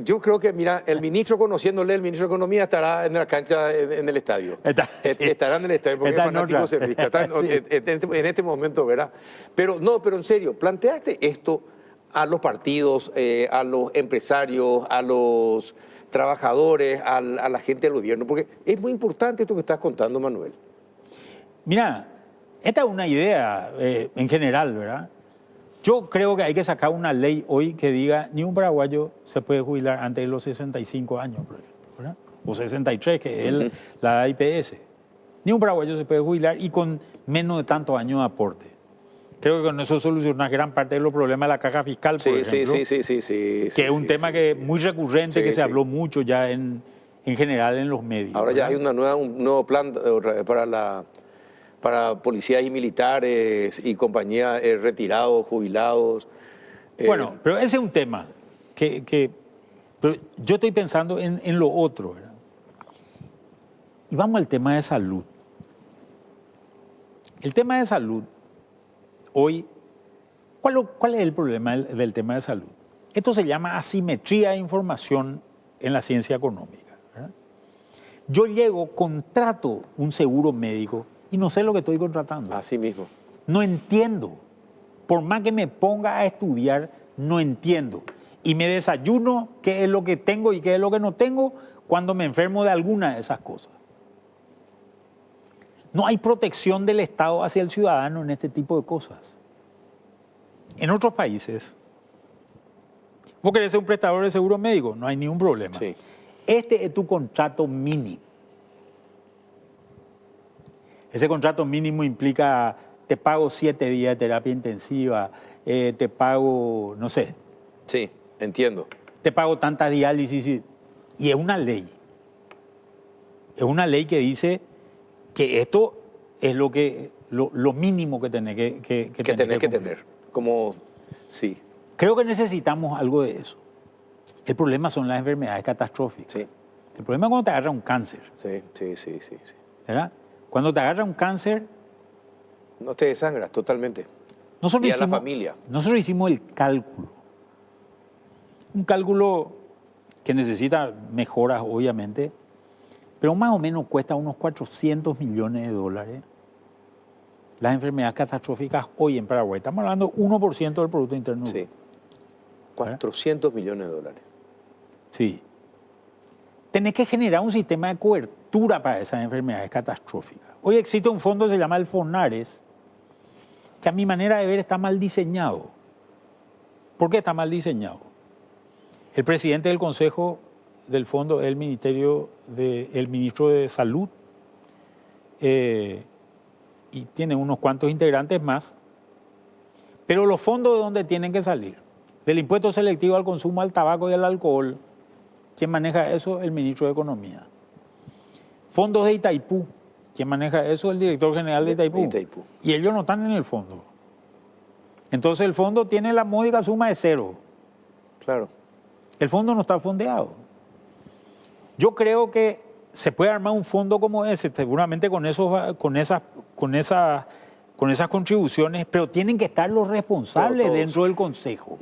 yo creo que, mira, el ministro, conociéndole, el ministro de Economía estará en la cancha, en el estadio. Estará en el estadio, porque es fanático servista. En este momento, ¿verdad? Pero en serio, ¿planteaste esto a los partidos, a los empresarios, a los trabajadores, a la gente del gobierno? Porque es muy importante esto que estás contando, Manuel.
Mira, esta es una idea en general, ¿verdad? Yo creo que hay que sacar una ley hoy que diga ni un paraguayo se puede jubilar antes de los 65 años, por ejemplo, ¿verdad? O 63, que es la IPS. Ni un paraguayo se puede jubilar y con menos de tantos años de aporte. Creo que con eso solucionas gran parte de los problemas de la caja fiscal, por ejemplo. Sí. Que es un tema que es muy recurrente, que se habló mucho ya en general en los medios.
Ahora ya hay un nuevo plan para policías y militares y compañías retirados, jubilados.
Bueno, pero ese es un tema pero yo estoy pensando en lo otro, ¿verdad? Y vamos al tema de salud. El tema de salud, hoy, ¿cuál es el problema del tema de salud? Esto se llama asimetría de información en la ciencia económica, ¿verdad? Yo contrato un seguro médico y no sé lo que estoy contratando.
Así mismo.
No entiendo. Por más que me ponga a estudiar, no entiendo. Y me desayuno qué es lo que tengo y qué es lo que no tengo cuando me enfermo de alguna de esas cosas. No hay protección del Estado hacia el ciudadano en este tipo de cosas. En otros países, vos querés ser un prestador de seguro médico, no hay ningún problema.
Sí.
Este es tu contrato mínimo. Ese contrato mínimo implica, te pago 7 días de terapia intensiva, te pago, no sé.
Sí, entiendo.
Te pago tanta diálisis. Y es una ley. Es una ley que dice que esto es lo mínimo que tenés que
tener. Como, sí.
Creo que necesitamos algo de eso. El problema son las enfermedades catastróficas.
Sí.
El problema es cuando te agarra un cáncer.
Sí.
¿Verdad? Cuando te agarra un cáncer,
No te desangras totalmente.
nosotros
Y a la familia.
nosotros hicimos el cálculo. Un cálculo que necesita mejoras, obviamente, pero más o menos cuesta unos 400 millones de dólares las enfermedades catastróficas hoy en Paraguay. Estamos hablando de 1% del Producto Interno Bruto.
Sí. 400 millones de dólares.
Sí. Tenés que generar un sistema de cobertura para esas enfermedades catastróficas. Hoy existe un fondo que se llama el FONARES, que a mi manera de ver está mal diseñado. ¿Por qué está mal diseñado? El presidente del consejo del fondo es el ministro de Salud, y tiene unos cuantos integrantes más, pero los fondos, ¿de dónde tienen que salir? Del impuesto selectivo al consumo al tabaco y al alcohol. ¿Quién maneja eso? El ministro de Economía. Fondos de Itaipú. ¿Quién maneja eso? El director general de Itaipú. Y ellos no están en el fondo. Entonces el fondo tiene la módica suma de 0.
Claro.
El fondo no está fondeado. Yo creo que se puede armar un fondo como ese, seguramente con esas contribuciones, pero tienen que estar los responsables
Todos.
dentro del consejo.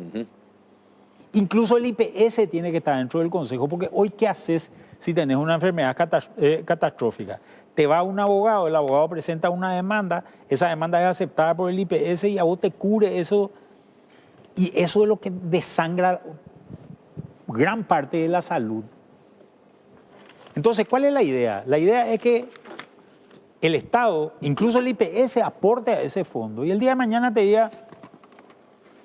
Incluso el IPS tiene que estar dentro del consejo, porque hoy, ¿qué haces si tenés una enfermedad catastrófica? Te va un abogado, el abogado presenta una demanda, esa demanda es aceptada por el IPS y a vos te cubre eso. Y eso es lo que desangra gran parte de la salud. Entonces, ¿cuál es la idea? La idea es que el Estado, incluso el IPS, aporte a ese fondo. Y el día de mañana te diga,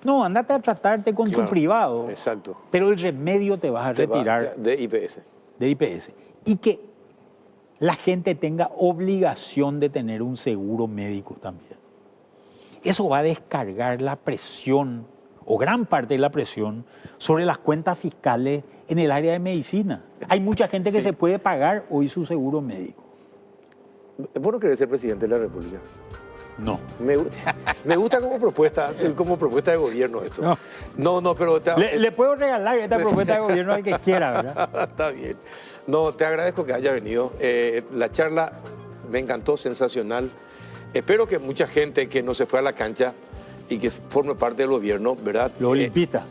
no, andate a tratarte con tu privado.
Exacto.
Pero el remedio te vas a retirar
de IPS.
de IPS. Y que la gente tenga obligación de tener un seguro médico también. Eso va a descargar la presión, o gran parte de la presión, sobre las cuentas fiscales en el área de medicina. Hay mucha gente que se puede pagar hoy su seguro médico.
¿Vos no querés ser presidente de la República?
No.
Me gusta como propuesta de gobierno esto. No, pero...
Le puedo regalar esta propuesta de gobierno al que quiera, ¿verdad?
Está bien. No, te agradezco que haya venido. La charla me encantó, sensacional. Espero que mucha gente que no se fue a la cancha y que forme parte del gobierno, ¿verdad?
Los olimpistas.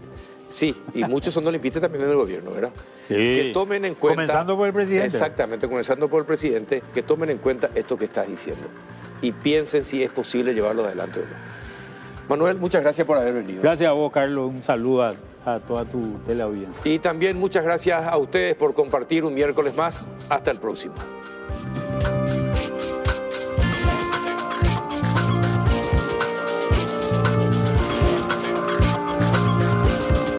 Sí, y muchos son olimpistas también en el gobierno, ¿verdad?
Sí.
Que tomen en cuenta...
Comenzando por el presidente.
Exactamente, comenzando por el presidente, que tomen en cuenta esto que estás diciendo y piensen si es posible llevarlo adelante o no. Manuel, muchas gracias por haber venido.
Gracias a vos, Carlos. Un saludo a toda tu teleaudiencia.
Y también muchas gracias a ustedes por compartir un miércoles más. Hasta el próximo.